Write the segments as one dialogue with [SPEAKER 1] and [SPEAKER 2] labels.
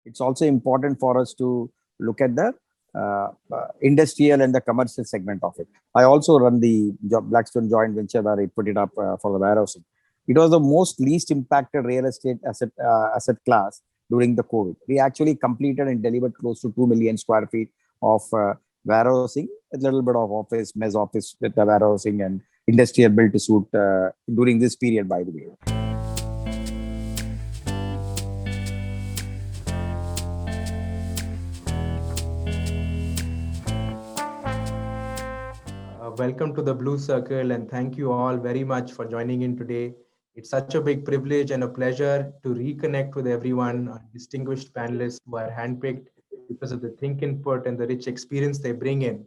[SPEAKER 1] it's also important for us to look at the industrial and the commercial segment of it. I also run the Blackstone joint venture where I put it up for the warehousing. It was the most least impacted real estate asset class during the COVID. We actually completed and delivered close to 2 million square feet of warehousing, a little bit of office, mezz office with the warehousing and industrial built to suit during this period, by the way.
[SPEAKER 2] Welcome to the Blue Circle, and thank you all very much for joining in today. It's such a big privilege and a pleasure to reconnect with everyone, our distinguished panelists who are handpicked because of the think input and the rich experience they bring in.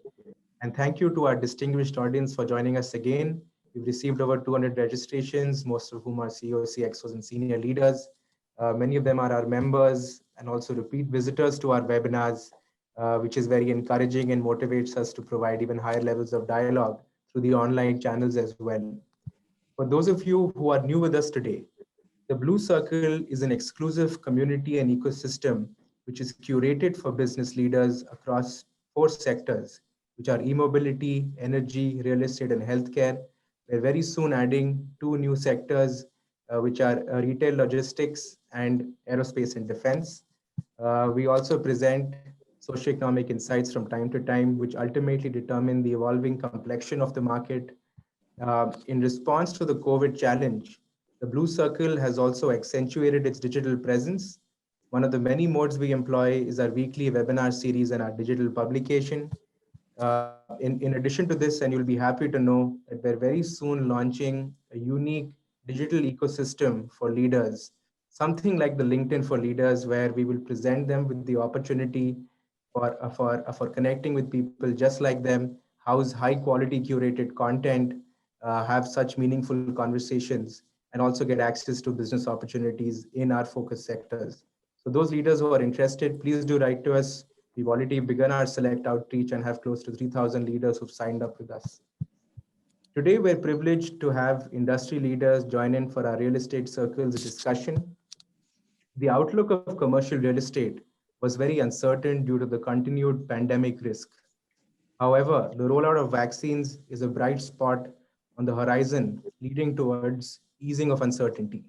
[SPEAKER 2] And thank you to our distinguished audience for joining us again. We've received over 200 registrations, most of whom are CEOs, CXOs, and senior leaders. Many of them are our members and also repeat visitors to our webinars, which is very encouraging and motivates us to provide even higher levels of dialogue through the online channels as well. For those of you who are new with us today, the Blue Circle is an exclusive community and ecosystem which is curated for business leaders across 4 sectors, which are e-mobility, energy, real estate, and healthcare. We're very soon adding 2 new sectors, which are retail logistics and aerospace and defense. We also present socioeconomic insights from time to time, which ultimately determine the evolving complexion of the market. In response to the COVID challenge, the Blue Circle has also accentuated its digital presence. One of the many modes we employ is our weekly webinar series and our digital publication. In addition to this, and you'll be happy to know that we're very soon launching a unique digital ecosystem for leaders, something like the LinkedIn for leaders, where we will present them with the opportunity for connecting with people just like them, house high quality curated content, have such meaningful conversations, and also get access to business opportunities in our focus sectors. So those leaders who are interested, please do write to us. We've already begun our select outreach and have close to 3,000 leaders who've signed up with us. Today, we're privileged to have industry leaders join in for our real estate circles discussion. The outlook of commercial real estate was very uncertain due to the continued pandemic risk. However, the rollout of vaccines is a bright spot on the horizon, leading towards easing of uncertainty.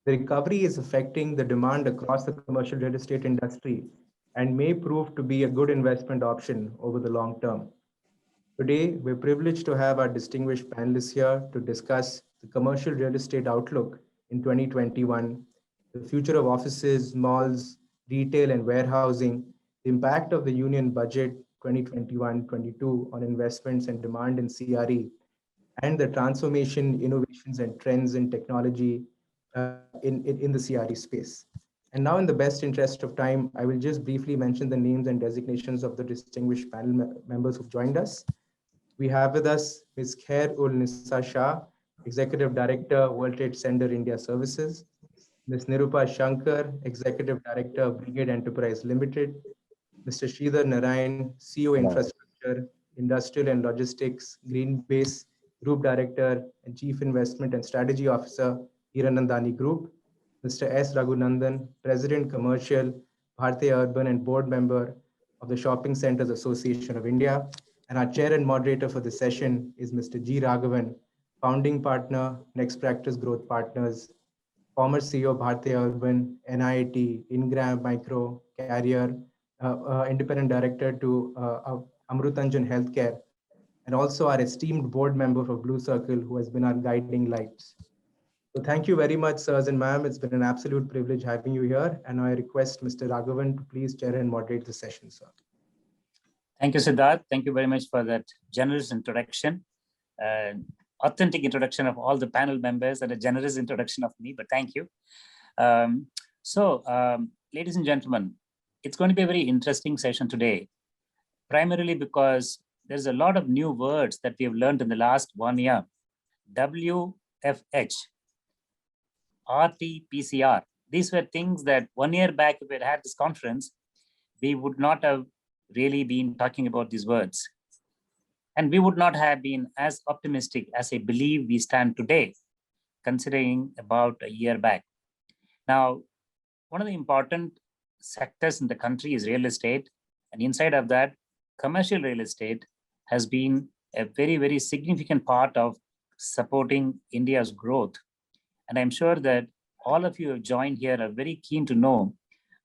[SPEAKER 2] The recovery is affecting the demand across the commercial real estate industry and may prove to be a good investment option over the long term. Today, we're privileged to have our distinguished panelists here to discuss the commercial real estate outlook in 2021, the future of offices, malls, retail, and warehousing, the impact of the Union Budget 2021-22 on investments and demand in CRE, and the transformation, innovations, and trends in technology in the CRE space. And now, in the best interest of time, I will just briefly mention the names and designations of the distinguished panel members who've joined us. We have with us Ms. Khair Nissa Shah, Executive Director, World Trade Center India Services, Ms. Nirupa Shankar, Executive Director, Brigade Enterprise Limited, Mr. Shridhar Narayan, CEO Infrastructure, Industrial and Logistics, GreenBase, Group Director and Chief Investment and Strategy Officer, Hiranandani Group, Mr. S. Raghunandan, President Commercial, Bhartiya Urban and Board Member of the Shopping Centers Association of India. And our chair and moderator for the session is Mr. G. Raghavan, Founding Partner, Next Practice Growth Partners, former CEO of Bhartiya Urban, NIIT, Ingram Micro, Carrier, Independent Director to Amrutanjan Healthcare, and also our esteemed board member for Blue Circle, who has been our guiding lights. So thank you very much, sirs and ma'am. It's been an absolute privilege having you here. And I request Mr. Raghavan to please chair and moderate the session, sir.
[SPEAKER 3] Thank you, Siddharth. Thank you very much for that generous introduction, authentic introduction of all the panel members, and a generous introduction of me, but thank you. Ladies and gentlemen, it's going to be a very interesting session today, primarily because there's a lot of new words that we have learned in the last 1 year. WFH, RT-PCR. These were things that 1 year back, if we had had this conference, we would not have really been talking about these words. And we would not have been as optimistic as I believe we stand today, considering about a year back. Now, one of the important sectors in the country is real estate. And inside of that, commercial real estate has been a very, very significant part of supporting India's growth. And I'm sure that all of you who have joined here are very keen to know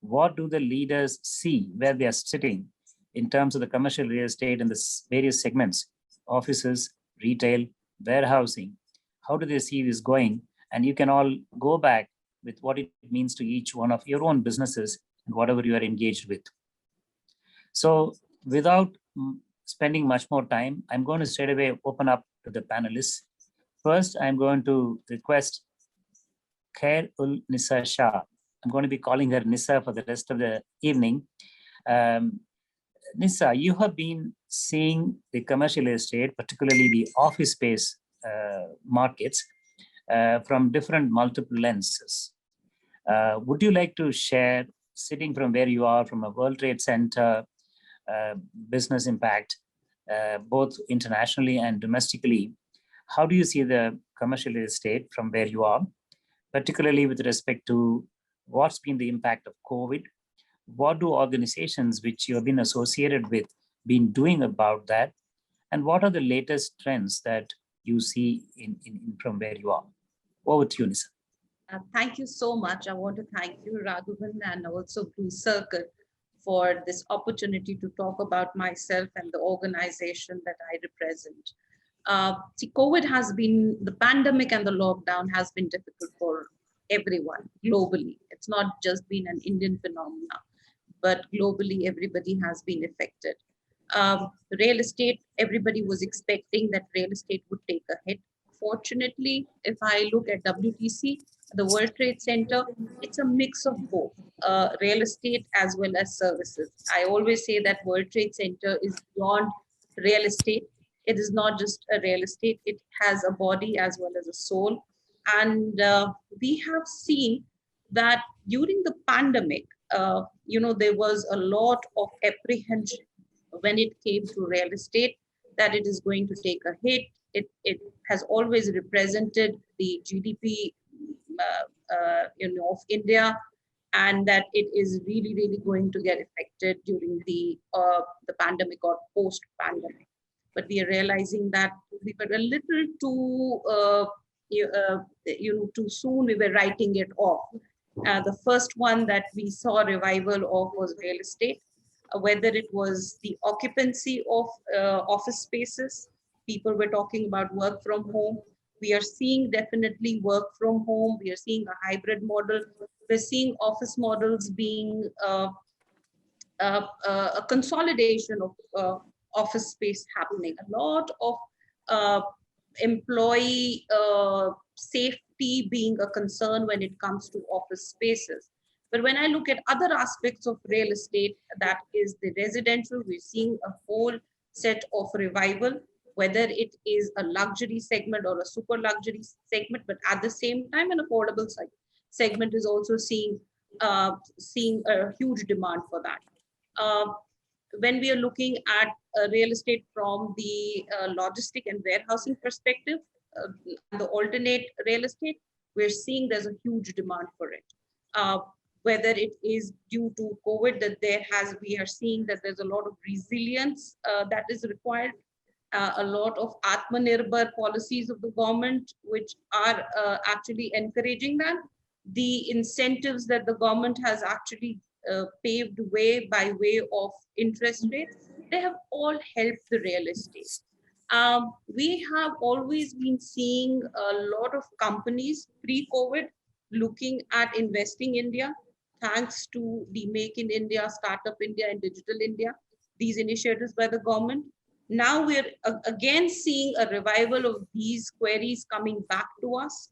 [SPEAKER 3] what do the leaders see where they are sitting in terms of the commercial real estate in the various segments, offices, retail, warehousing. How do they see this going? And you can all go back with what it means to each one of your own businesses and whatever you are engaged with. So without spending much more time, I'm going to straight away open up to the panelists. First, I'm going to request Khair Nissa Shah. I'm going to be calling her Nissa for the rest of the evening. Nissa, you have been seeing the commercial estate, particularly the office space markets, from different multiple lenses. Would you like to share, sitting from where you are, from a World Trade Center, business impact, both internationally and domestically, how do you see the commercial estate from where you are, particularly with respect to what's been the impact of COVID? What do organizations which you have been associated with been doing about that? And what are the latest trends that you see in from where you are? Over to you, Nissa.
[SPEAKER 4] Thank you so much. I want to thank you, Raghavan, and also Blue Circle for this opportunity to talk about myself and the organization that I represent. See, COVID has been, the pandemic and the lockdown has been difficult for everyone globally. It's not just been an Indian phenomenon, but globally, everybody has been affected. Real estate, everybody was expecting that real estate would take a hit. Fortunately, if I look at WTC, the World Trade Center, it's a mix of both, real estate as well as services. I always say that World Trade Center is beyond real estate. It is not just a real estate, it has a body as well as a soul. And we have seen that during the pandemic, there was a lot of apprehension when it came to real estate, that it is going to take a hit. It has always represented the GDP of India, and that it is really, really going to get affected during the pandemic or post-pandemic. But we are realizing that we were a little too soon. We were writing it off. The first one that we saw revival of was real estate, whether it was the occupancy of office spaces. People were talking about work from home. We are seeing definitely work from home. We are seeing a hybrid model. We're seeing office models being a consolidation of office space happening. A lot of employee safety being a concern when it comes to office spaces. But when I look at other aspects of real estate, that is the residential, we're seeing a whole set of revival, whether it is a luxury segment or a super luxury segment, but at the same time, an affordable segment is also seeing a huge demand for that. When we are looking at real estate from the logistic and warehousing perspective, the alternate real estate, we're seeing there's a huge demand for it. Whether it is due to COVID, that we are seeing that there's a lot of resilience that is required. A lot of Atmanirbhar policies of the government, which are actually encouraging that. The incentives that the government has actually paved way by way of interest rates, they have all helped the real estate. We have always been seeing a lot of companies pre-COVID looking at investing in India, thanks to the Make in India, Startup India and Digital India, these initiatives by the government. Now we're again seeing a revival of these queries coming back to us.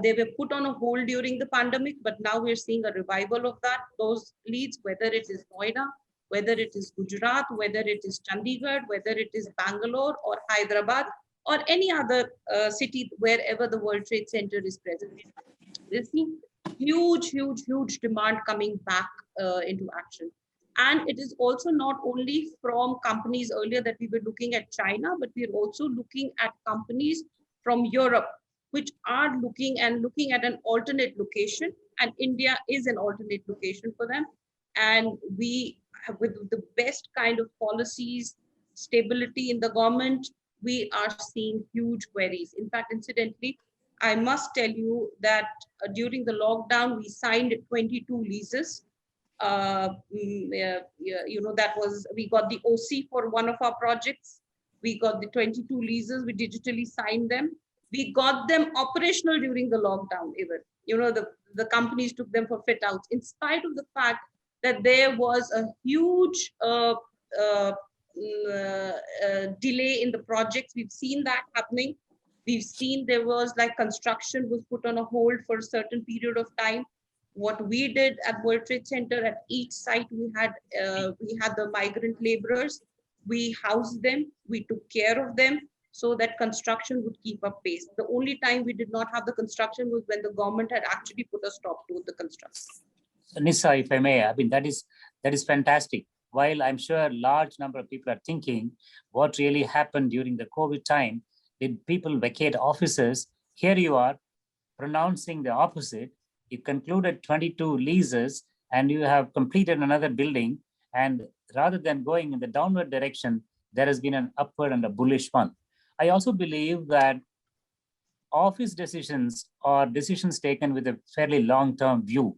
[SPEAKER 4] They were put on a hold during the pandemic, but now we're seeing a revival of that. Those leads, whether it is Noida, whether it is Gujarat, whether it is Chandigarh, whether it is Bangalore or Hyderabad, or any other city wherever the World Trade Center is present. We're seeing huge demand coming back into action. And it is also not only from companies earlier that we were looking at China, but we're also looking at companies from Europe, which are looking at an alternate location, and India is an alternate location for them. and we have, with the best kind of policies, stability in the government, we are seeing huge queries. In fact, incidentally, I must tell you that during the lockdown, we signed 22 leases. That was, we got the OC for one of our projects. We got the 22 leases, we digitally signed them. We got them operational during the lockdown even. The companies took them for fit outs, in spite of the fact that there was a huge delay in the projects. We've seen that happening. We've seen there was like construction was put on a hold for a certain period of time. What we did at World Trade Center, at each site, we had the migrant laborers. We housed them. We took care of them so that construction would keep up pace. The only time we did not have the construction was when the government had actually put a stop to the construction.
[SPEAKER 3] Nissa, if I may, I mean, that is fantastic. While I'm sure a large number of people are thinking what really happened during the COVID time, did people vacate offices? Here you are pronouncing the opposite. You concluded 22 leases and you have completed another building. And rather than going in the downward direction, there has been an upward and a bullish one. I also believe that office decisions are decisions taken with a fairly long-term view.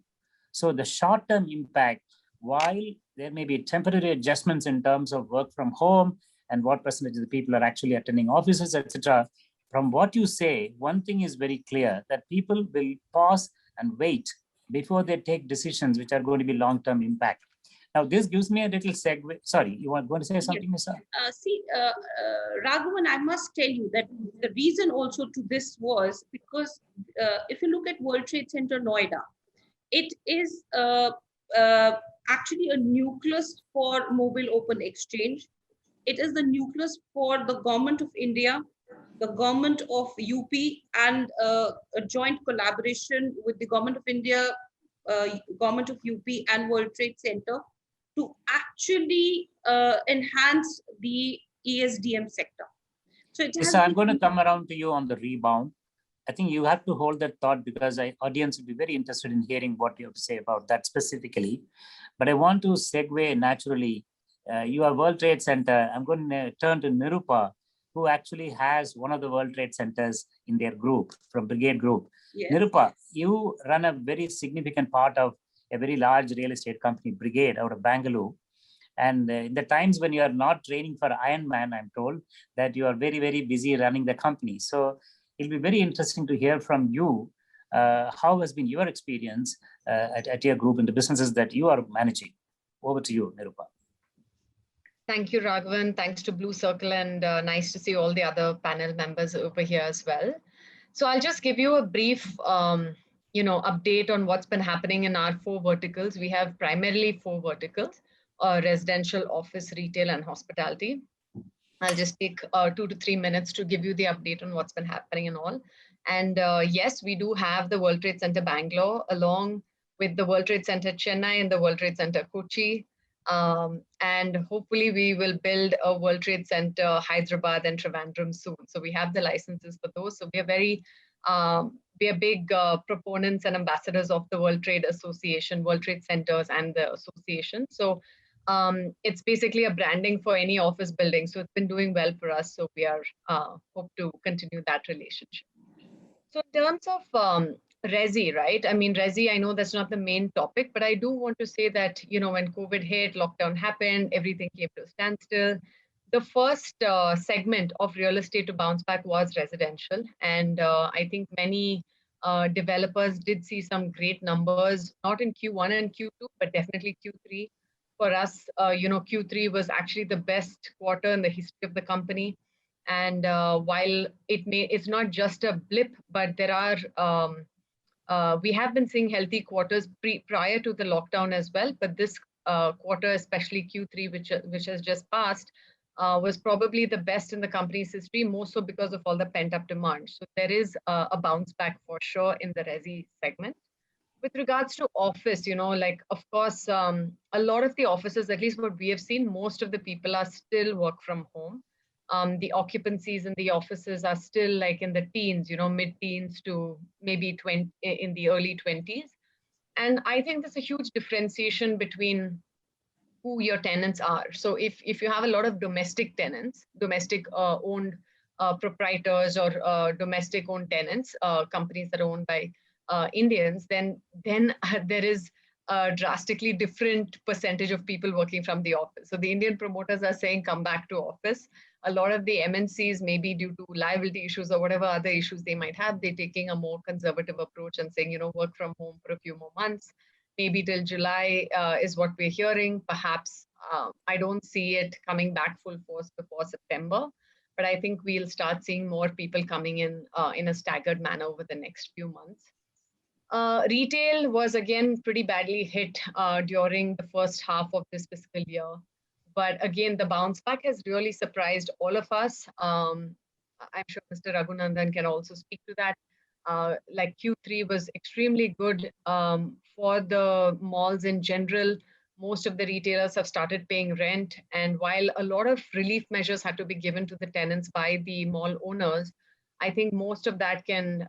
[SPEAKER 3] So the short-term impact, while there may be temporary adjustments in terms of work from home and what percentage of the people are actually attending offices, etc., from what you say, one thing is very clear, that people will pause and wait before they take decisions which are going to be long-term impact. Now, this gives me a little segue. Sorry, you want to say something, Nissa?
[SPEAKER 4] Raghavan, I must tell you that the reason also to this was because if you look at World Trade Center Noida, it is actually a nucleus for mobile open exchange. It is the nucleus for the government of India, the government of UP, and a joint collaboration with the government of India, government of UP, and World Trade Center to actually enhance the ESDM sector. So it has
[SPEAKER 3] I'm going to come around to you on the rebound. I think you have to hold that thought because the audience will be very interested in hearing what you have to say about that specifically. But I want to segue naturally. You are World Trade Center. I'm going to turn to Nirupa, who actually has one of the World Trade Centers in their group, from Brigade Group.
[SPEAKER 4] Yes.
[SPEAKER 3] Nirupa, you run a very significant part of a very large real estate company, Brigade, out of Bangalore. And in the times when you are not training for Ironman, I'm told that you are very, very busy running the company. So it'll be very interesting to hear from you. How has been your experience at your group in the businesses that you are managing? Over to you, Nirupa.
[SPEAKER 5] Thank you, Raghavan. Thanks to Blue Circle, and nice to see all the other panel members over here as well. So I'll just give you a brief update on what's been happening in our 4 verticals. We have primarily 4 verticals: residential, office, retail, and hospitality. I'll just take 2 to 3 minutes to give you the update on what's been happening and all. And yes, we do have the World Trade Center Bangalore, along with the World Trade Center Chennai and the World Trade Center Kochi. And hopefully we will build a World Trade Center Hyderabad and Trivandrum soon. So we have the licenses for those. So we are big proponents and ambassadors of the World Trade Association, World Trade Centers and the association. So it's basically a branding for any office building. So it's been doing well for us. So we are hope to continue that relationship. So in terms of Resi, right? I mean, Resi, I know that's not the main topic, but I do want to say that, when COVID hit, lockdown happened, everything came to a standstill. The first segment of real estate to bounce back was residential. And I think many developers did see some great numbers, not in Q1 and Q2, but definitely Q3. For us, Q3 was actually the best quarter in the history of the company. And while it's not just a blip, but there are, we have been seeing healthy quarters prior to the lockdown as well. But this quarter, especially Q3, which has just passed, was probably the best in the company's history, more so because of all the pent-up demand. So there is a bounce back for sure in the Resi segment. With regards to office, of course, a lot of the offices, at least what we have seen, most of the people are still work from home. The occupancies in the offices are still like in the teens, mid-teens to maybe 20 in the early 20s. And I think there's a huge differentiation between who your tenants are. So if you have a lot of domestic tenants, domestic owned proprietors or domestic owned tenants, companies that are owned by Indians, then there is a drastically different percentage of people working from the office. So the Indian promoters are saying, come back to office. A lot of the MNCs, maybe due to liability issues or whatever other issues they might have, they're taking a more conservative approach and saying, work from home for a few more months. Maybe till July is what we're hearing. Perhaps I don't see it coming back full force before September, but I think we'll start seeing more people coming in a staggered manner over the next few months. Retail was again pretty badly hit during the first half of this fiscal year. But again, the bounce back has really surprised all of us. I'm sure Mr. Raghunandan can also speak to that. Like Q3 was extremely good for the malls in general. Most of the retailers have started paying rent. And while a lot of relief measures had to be given to the tenants by the mall owners, I think most of that can,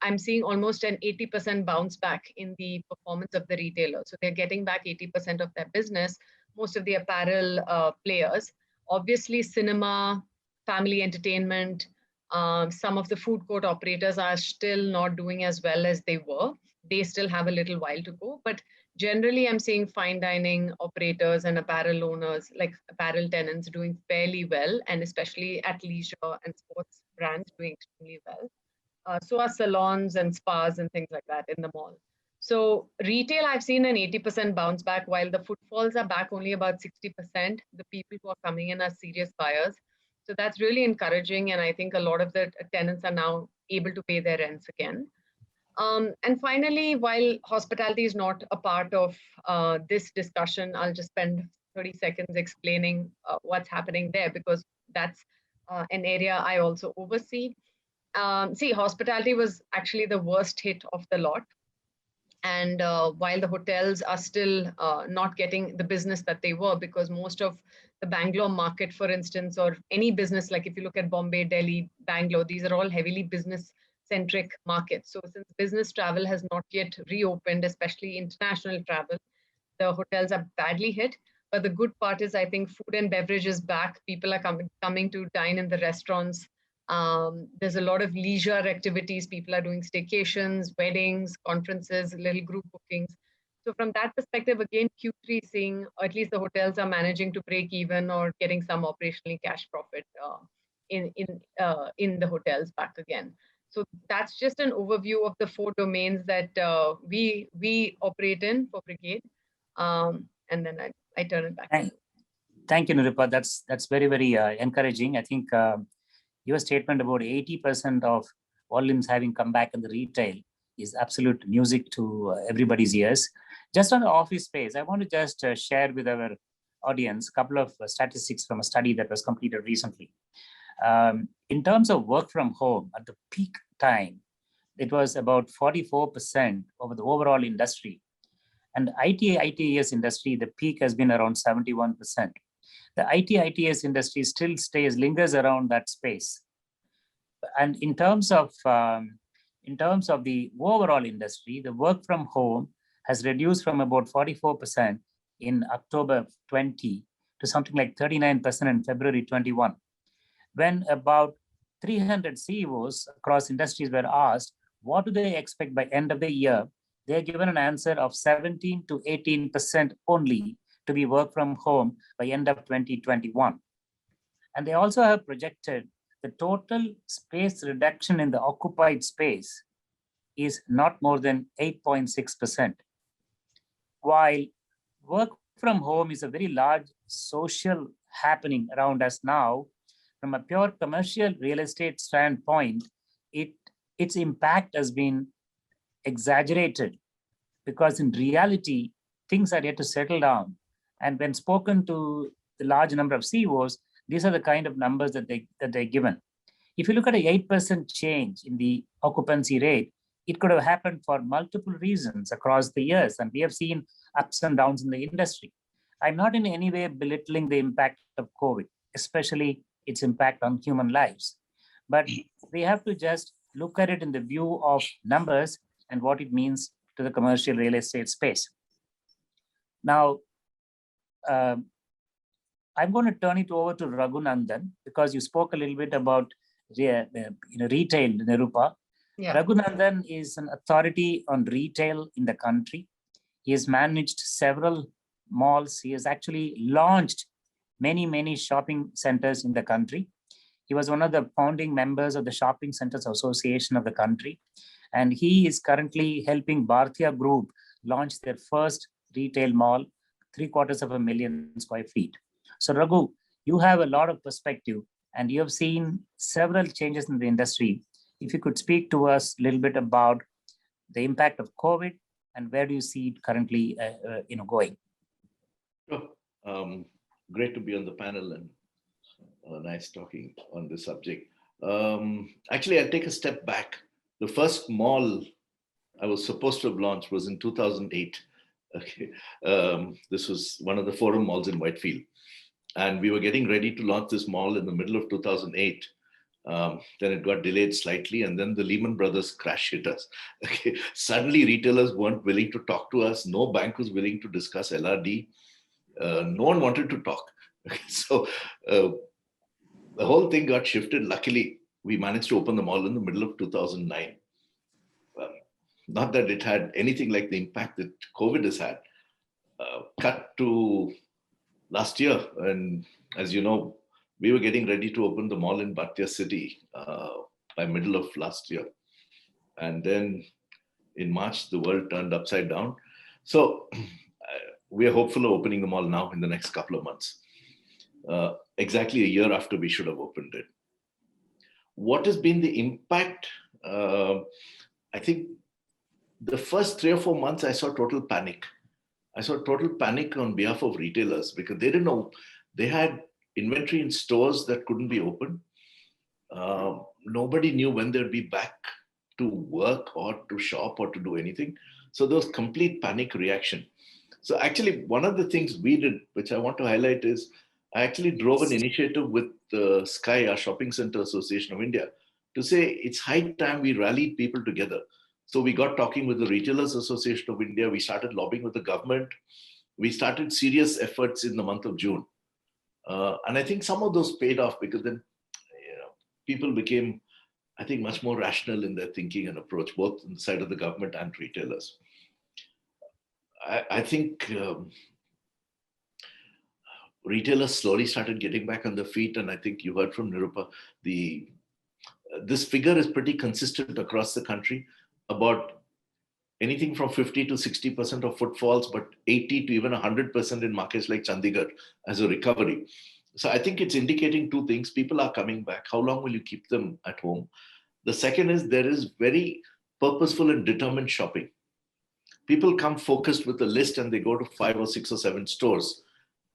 [SPEAKER 5] I'm seeing almost an 80% bounce back in the performance of the retailer. So they're getting back 80% of their business, most of the apparel players. Obviously, cinema, family entertainment, some of the food court operators are still not doing as well as they were. They still have a little while to go, but generally I'm seeing fine dining operators and apparel owners, like apparel tenants, doing fairly well, and especially at leisure and sports brands doing extremely well. So are salons and spas and things like that in the mall. So retail, I've seen an 80% bounce back, while the footfalls are back only about 60%. The people who are coming in are serious buyers. So that's really encouraging. And I think a lot of the tenants are now able to pay their rents again. And finally, while hospitality is not a part of this discussion, I'll just spend 30 seconds explaining what's happening there, because that's an area I also oversee. See, hospitality was actually the worst hit of the lot. And while the hotels are still not getting the business that they were, because most of the Bangalore market, for instance, or any business, like if you look at Bombay, Delhi, Bangalore, these are all heavily business-centric markets. So since business travel has not yet reopened, especially international travel, the hotels are badly hit. But the good part is, I think food and beverage is back. People are coming to dine in the restaurants. There's a lot of leisure activities. People are doing staycations, weddings, conferences, little group bookings. So from that perspective, again, Q3 seeing at least the hotels are managing to break even or getting some operationally cash profit in the hotels back again. So that's just an overview of the 4 domains that we operate in for Brigade. And then I turn it back.
[SPEAKER 3] Thank you, Nirupa. That's very, very encouraging. I think your statement about 80% of volumes having come back in the retail is absolute music to everybody's ears. Just on the office space, I want to just share with our audience a couple of statistics from a study that was completed recently. In terms of work from home, at the peak time, it was about 44% over the overall industry. And IT-ITES industry, the peak has been around 71%. The IT-ITES industry still lingers around that space. And in terms of the overall industry, the work from home has reduced from about 44% in October 20 to something like 39% in February 21. When about 300 CEOs across industries were asked, what do they expect by end of the year? They're given an answer of 17 to 18% only to be work from home by end of 2021. And they also have projected the total space reduction in the occupied space is not more than 8.6%. While work from home is a very large social happening around us now, from a pure commercial real estate standpoint, its impact has been exaggerated, because in reality, things are yet to settle down. And when spoken to the large number of CEOs, these are the kind of numbers that they're given. If you look at an 8% change in the occupancy rate, it could have happened for multiple reasons across the years, and we have seen ups and downs in the industry. I'm not in any way belittling the impact of COVID, especially its impact on human lives. But we have to just look at it in the view of numbers and what it means to the commercial real estate space. Now, I'm going to turn it over to Raghunandan because you spoke a little bit about retail, Nirupa.
[SPEAKER 5] Yeah.
[SPEAKER 3] Raghunandan is an authority on retail in the country. He has managed several malls. He has actually launched many shopping centers in the country. He was one of the founding members of the Shopping Centers Association of the country. And he is currently helping Bhartiya Group launch their first retail mall, 750,000 square feet. So Raghu, you have a lot of perspective and you have seen several changes in the industry. If you could speak to us a little bit about the impact of COVID and where do you see it currently going?
[SPEAKER 6] Sure. Great to be on the panel and nice talking on this subject. Actually, I'll take a step back. The first mall I was supposed to have launched was in 2008. Okay, this was one of the Forum malls in Whitefield. And we were getting ready to launch this mall in the middle of 2008. Then it got delayed slightly, and then the Lehman Brothers crash hit us. Okay. Suddenly, retailers weren't willing to talk to us. No bank was willing to discuss LRD. No one wanted to talk. Okay. So the whole thing got shifted. Luckily, we managed to open the mall in the middle of 2009. Not that it had anything like the impact that COVID has had. Cut to last year, and as you know, we were getting ready to open the mall in Bhartiya city by middle of last year. And then in March, the world turned upside down. So we are hopeful of opening the mall now in the next couple of months. Exactly a year after we should have opened it. What has been the impact? I think the first 3 or 4 months, I saw total panic. I saw total panic on behalf of retailers because they didn't know. They had inventory in stores that couldn't be opened. Nobody knew when they'd be back to work or to shop or to do anything. So there was complete panic reaction. So actually, one of the things we did, which I want to highlight, is I actually drove an initiative with Sky, our Shopping Center Association of India, to say it's high time we rallied people together. So we got talking with the Retailers Association of India. We started lobbying with the government. We started serious efforts in the month of June. And I think some of those paid off because then people became, I think, much more rational in their thinking and approach, both on the side of the government and retailers. I think retailers slowly started getting back on their feet. And I think you heard from Nirupa, this figure is pretty consistent across the country, about anything from 50 to 60% of footfalls, but 80 to even 100% in markets like Chandigarh as a recovery. So I think it's indicating two things. People are coming back. How long will you keep them at home? The second is there is very purposeful and determined shopping. People come focused with a list and they go to 5 or 6 or 7 stores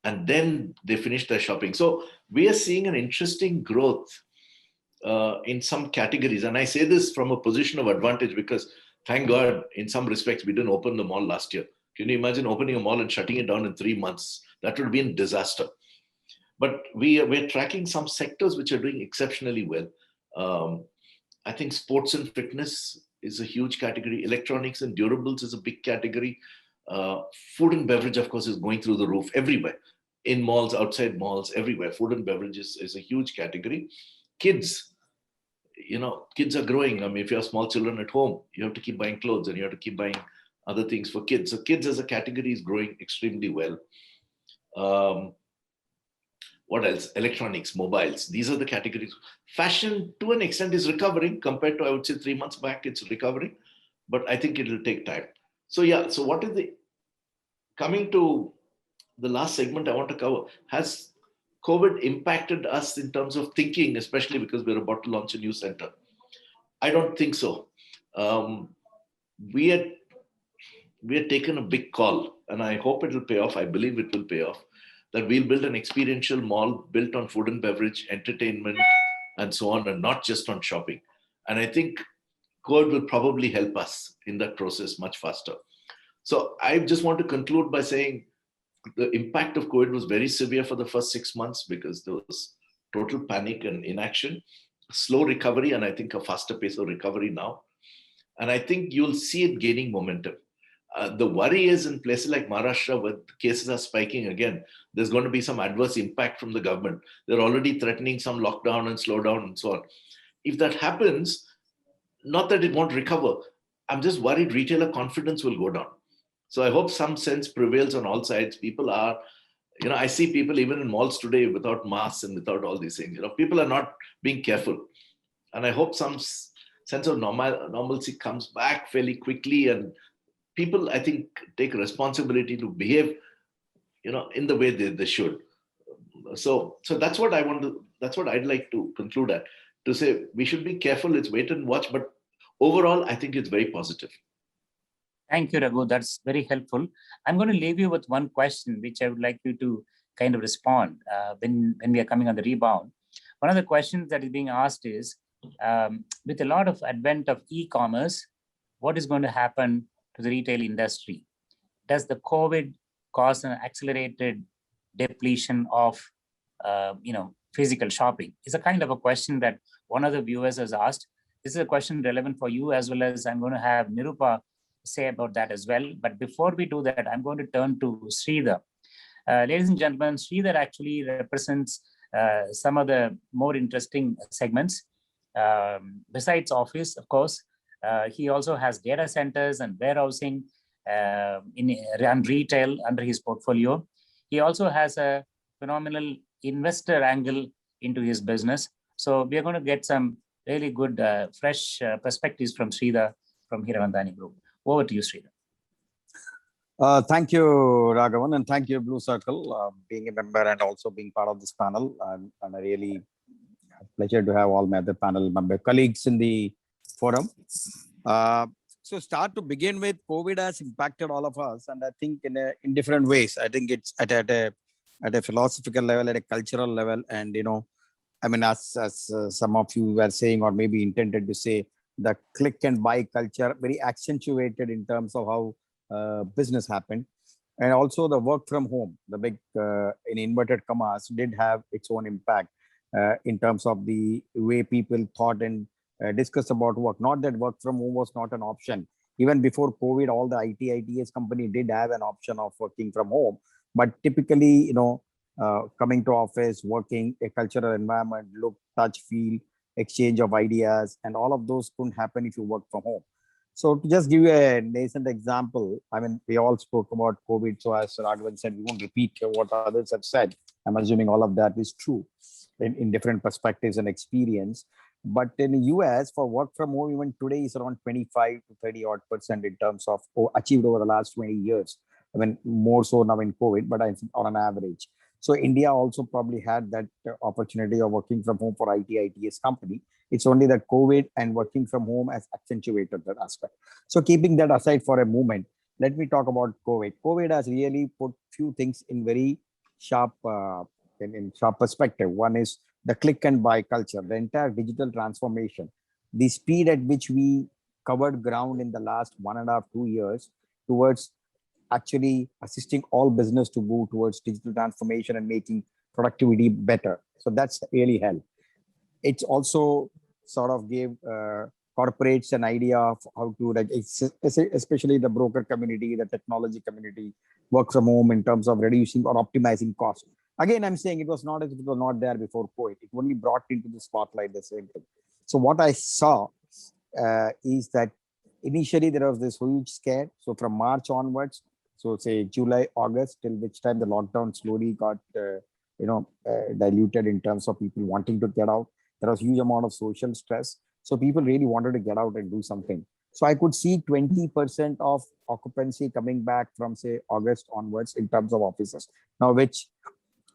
[SPEAKER 6] and then they finish their shopping. So we are seeing an interesting growth in some categories. And I say this from a position of advantage because thank God, in some respects, we didn't open the mall last year. Can you imagine opening a mall and shutting it down in 3 months? That would be a disaster. But we're tracking some sectors which are doing exceptionally well. I think sports and fitness is a huge category. Electronics and durables is a big category. Food and beverage, of course, is going through the roof everywhere. In malls, outside malls, everywhere. Food and beverages is a huge category. Kids, kids are growing. I mean, if you have small children at home, you have to keep buying clothes and you have to keep buying other things for kids. So kids as a category is growing extremely well. What else? Electronics, mobiles. These are the categories. Fashion, to an extent, is recovering compared to, I would say, 3 months back, it's recovering. But I think it will take time. So yeah, so what is coming to the last segment I want to cover, has COVID impacted us in terms of thinking, especially because we're about to launch a new center? I don't think so. We had taken a big call, and I hope it will pay off. I believe it will pay off, that we'll build an experiential mall built on food and beverage, entertainment, and so on, and not just on shopping. And I think COVID will probably help us in that process much faster. So I just want to conclude by saying the impact of COVID was very severe for the first 6 months because there was total panic and inaction, slow recovery, and I think a faster pace of recovery now. And I think you'll see it gaining momentum. The worry is in places like Maharashtra, where cases are spiking again, there's going to be some adverse impact from the government. They're already threatening some lockdown and slowdown and so on. If that happens, not that it won't recover, I'm just worried retailer confidence will go down. So I hope some sense prevails on all sides. People are, I see people even in malls today without masks and without all these things. People are not being careful. And I hope some sense of normalcy comes back fairly quickly, and people, I think, take responsibility to behave, in the way they should. So that's what that's what I'd like to conclude at, to say we should be careful, let's wait and watch. But overall, I think it's very positive.
[SPEAKER 3] Thank you, Raghu. That's very helpful. I'm going to leave you with one question, which I would like you to kind of respond when we are coming on the rebound. One of the questions that is being asked is, with a lot of advent of e-commerce, what is going to happen to the retail industry? Does the COVID cause an accelerated depletion of, physical shopping? It's a kind of a question that one of the viewers has asked. This is a question relevant for you, as well as I'm going to have Nirupa say about that as well. But before we do that, I'm going to turn to Shridhar. Ladies and gentlemen, Shridhar actually represents some of the more interesting segments. Besides office, of course, he also has data centers and warehousing and retail under his portfolio. He also has a phenomenal investor angle into his business. So we are going to get some really good, fresh perspectives from Shridhar from Hiranandani Group. Over to you, Shridhar.
[SPEAKER 1] Thank you, Raghavan, and thank you, Blue Circle, being a member and also being part of this panel. And I really pleasure to have all my other panel member colleagues in the forum. So start to begin with, COVID has impacted all of us, and I think in different ways. I think it's at a philosophical level, at a cultural level, and as some of you were saying, or maybe intended to say, the click and buy culture very accentuated in terms of how business happened, and also the work from home, the big in inverted commas, did have its own impact in terms of the way people thought and discussed about work. Not that work from home was not an option. Even before COVID, all the ITS company did have an option of working from home, but typically, coming to office, working, a cultural environment, look, touch, feel, exchange of ideas, and all of those couldn't happen if you work from home. So to just give you a nascent example, we all spoke about COVID. So as Raghavan said, we won't repeat what others have said. I'm assuming all of that is true in different perspectives and experience. But in the US, for work from home, even today is around 25 to 30% in terms of achieved over the last 20 years. More so now in COVID, but I think on an average. So India also probably had that opportunity of working from home for ITS company. It's only that COVID and working from home has accentuated that aspect. So keeping that aside for a moment, let me talk about COVID. COVID has really put few things in very sharp, in sharp perspective. One is the click and buy culture, the entire digital transformation, the speed at which we covered ground in the last 1.5 to 2 years towards actually assisting all business to move towards digital transformation and making productivity better. So that's really helped. It's also sort of gave corporates an idea of how to, especially the broker community, the technology community, work from home in terms of reducing or optimizing costs. Again, I'm saying it was not as if it was not there before COVID. It only brought into the spotlight the same thing. So what I saw is that initially there was this huge scare. So from March onwards, so say July, August, till which time the lockdown slowly got diluted in terms of people wanting to get out. There was huge amount of social stress. So people really wanted to get out and do something. So I could see 20% of occupancy coming back from say August onwards in terms of offices. Now, which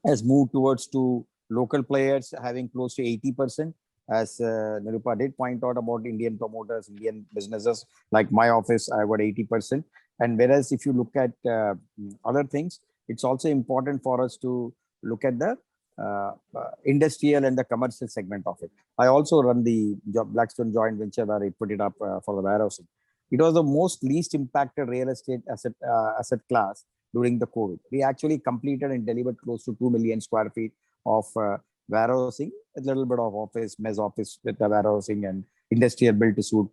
[SPEAKER 1] has moved towards to local players having close to 80%. As Nirupa did point out about Indian promoters, Indian businesses, like my office, I got 80%. And whereas if you look at other things, it's also important for us to look at the industrial and the commercial segment of it. I also run the Blackstone joint venture where I put it up for the warehousing. It was the most least impacted real estate asset class during the COVID. We actually completed and delivered close to 2 million square feet of warehousing, a little bit of office, mezz office with the warehousing and industrial built to suit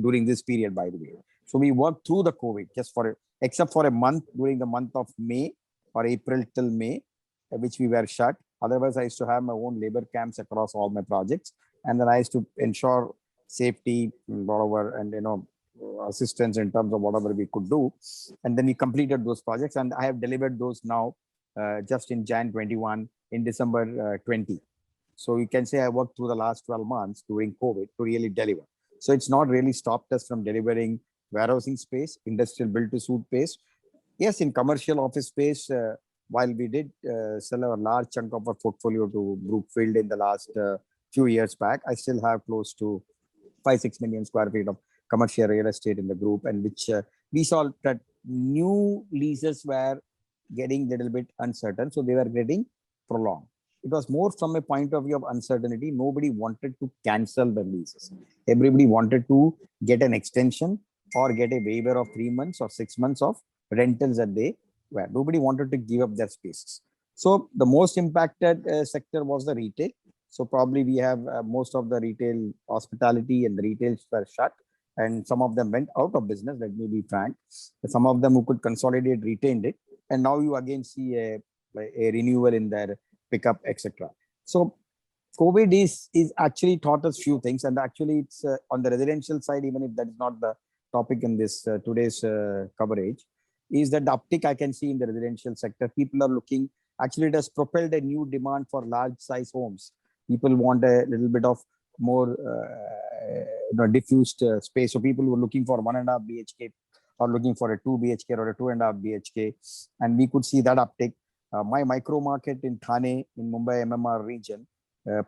[SPEAKER 1] during this period, by the way. So we worked through the COVID except for a month during the month of May or April till May, which we were shut. Otherwise, I used to have my own labor camps across all my projects. And then I used to ensure safety, whatever, and assistance in terms of whatever we could do. And then we completed those projects, and I have delivered those now just in Jan 21, in December 20. So you can say I worked through the last 12 months during COVID to really deliver. So it's not really stopped us from delivering warehousing space, industrial build-to-suit space. Yes, in commercial office space, while we did sell a large chunk of our portfolio to Brookfield in the last few years back, I still have close to 5-6 million square feet of commercial real estate in the group, and which we saw that new leases were getting a little bit uncertain, so they were getting prolonged. It was more from a point of view of uncertainty. Nobody wanted to cancel the leases. Everybody wanted to get an extension or get a waiver of 3 months or 6 months of rentals that they were. Nobody wanted to give up their spaces. So the most impacted sector was the retail. So probably we have most of the retail, hospitality and the retails were shut, and some of them went out of business. Let me be frank. Some of them who could consolidate retained it, and now you again see a renewal in their pickup, etc. So COVID is actually taught us few things, and actually it's on the residential side, even if that is not the topic in this today's coverage, is that the uptick I can see in the residential sector. People are looking, actually it has propelled a new demand for large size homes. People want a little bit of more diffused space. So people who are looking for 1.5 BHK or looking for a 2 BHK or a 2.5 BHK, and we could see that uptick. My micro market in Thane, in Mumbai MMR region,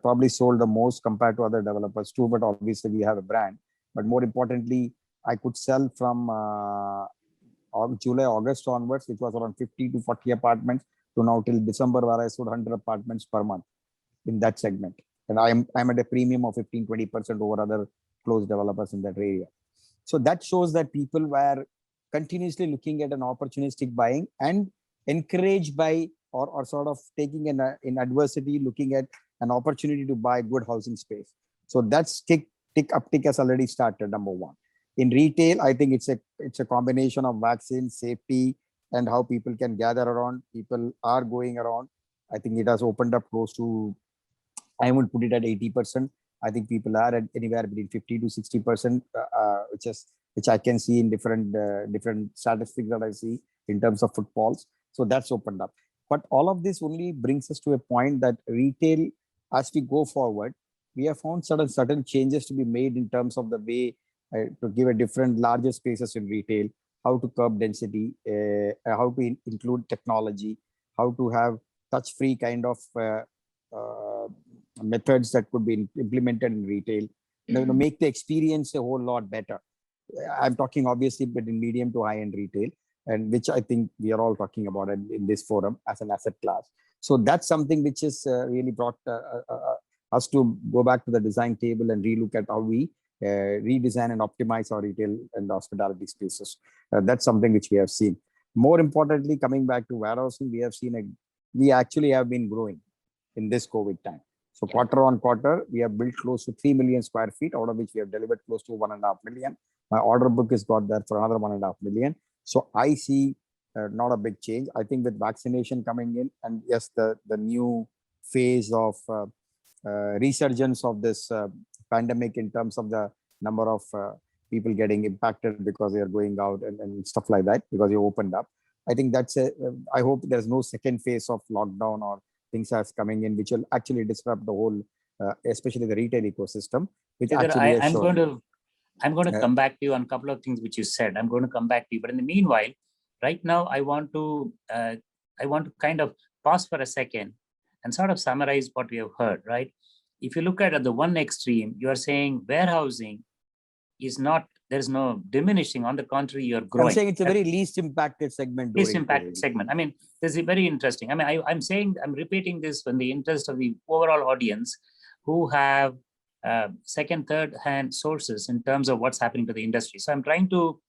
[SPEAKER 1] probably sold the most compared to other developers too, but obviously we have a brand. But more importantly, I could sell from July, August onwards, which was around 50 to 40 apartments, to now till December, where I sold 100 apartments per month in that segment. And I'm at a premium of 15-20% over other close developers in that area. So that shows that people were continuously looking at an opportunistic buying and encouraged by or sort of taking in adversity, looking at an opportunity to buy good housing space. So that's uptick has already started, number one. In retail, I think it's a combination of vaccine, safety, and how people can gather around. People are going around. I think it has opened up close to, I would put it at 80%. I think people are at anywhere between 50 to 60%, which I can see in different statistics that I see in terms of footfalls. So that's opened up. But all of this only brings us to a point that retail, as we go forward, we have found certain changes to be made in terms of the way to give a different larger spaces in retail, how to curb density, how to include technology, how to have touch-free kind of methods that could be implemented in retail, make the experience a whole lot better. I'm talking obviously, but in medium to high-end retail, and which I think we are all talking about in this forum as an asset class. So that's something which has really brought us to go back to the design table and relook at how we redesign and optimize our retail and hospitality spaces. That's something which we have seen. More importantly, coming back to warehousing, we actually have been growing in this COVID time. So quarter on quarter, we have built close to 3 million square feet, out of which we have delivered close to 1.5 million. My order book has got there for another 1.5 million. So I see not a big change. I think with vaccination coming in, and yes, the new phase of resurgence of this pandemic in terms of the number of people getting impacted because they are going out and stuff like that, because you opened up. I think I hope there's no second phase of lockdown or things that's coming in, which will actually disrupt the whole, especially the retail ecosystem. Which actually
[SPEAKER 3] I'm going to come back to you on a couple of things which you said. I'm going to come back to you, but in the meanwhile, right now, I want to kind of pause for a second and sort of summarize what we have heard. Right? If you look at the one extreme, you are saying warehousing is not. There's no diminishing. On the contrary, you're growing.
[SPEAKER 1] I'm saying it's a very least impacted segment.
[SPEAKER 3] Least impacted segment. I mean, this is very interesting. I mean, I'm repeating this in the interest of the overall audience who have second, third hand sources in terms of what's happening to the industry. So I'm trying to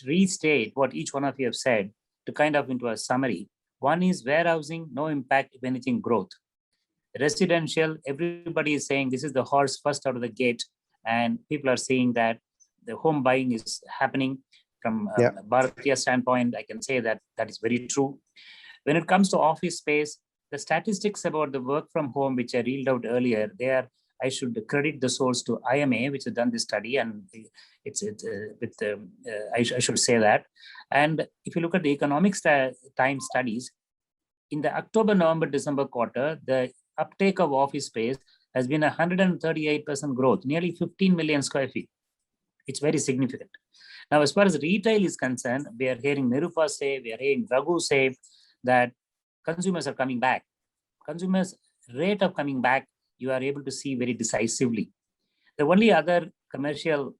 [SPEAKER 3] restate what each one of you have said to kind of into a summary. One is warehousing, no impact, if anything, growth. Residential, everybody is saying this is the horse first out of the gate, and people are seeing that the home buying is happening. from Bhartiya standpoint, I can say that that is very true. When it comes to office space, the statistics about the work from home, which I read out earlier, I should credit the source to IMA, which has done this study, and I should say that. And if you look at the economic time studies, in the October, November, December quarter, the uptake of office space has been 138% growth, nearly 15 million square feet. It's very significant. Now, as far as retail is concerned, we are hearing Nirupa say, we are hearing Raghu say that consumers are coming back. Consumers' rate of coming back, you are able to see very decisively. The only other commercial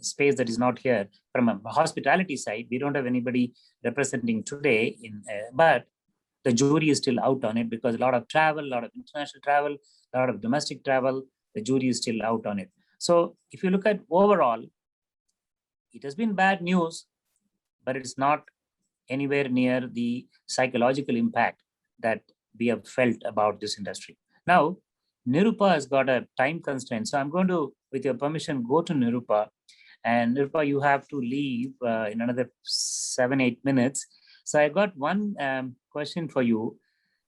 [SPEAKER 3] space that is not here from a hospitality side, we don't have anybody representing today, but the jury is still out on it because a lot of travel, a lot of international travel, a lot of domestic travel, the jury is still out on it. So if you look at overall, it has been bad news, but it's not anywhere near the psychological impact that we have felt about this industry. Now, Nirupa has got a time constraint. So I'm going to, with your permission, go to Nirupa. And Nirupa, you have to leave in another 7-8 minutes. So I got one question for you.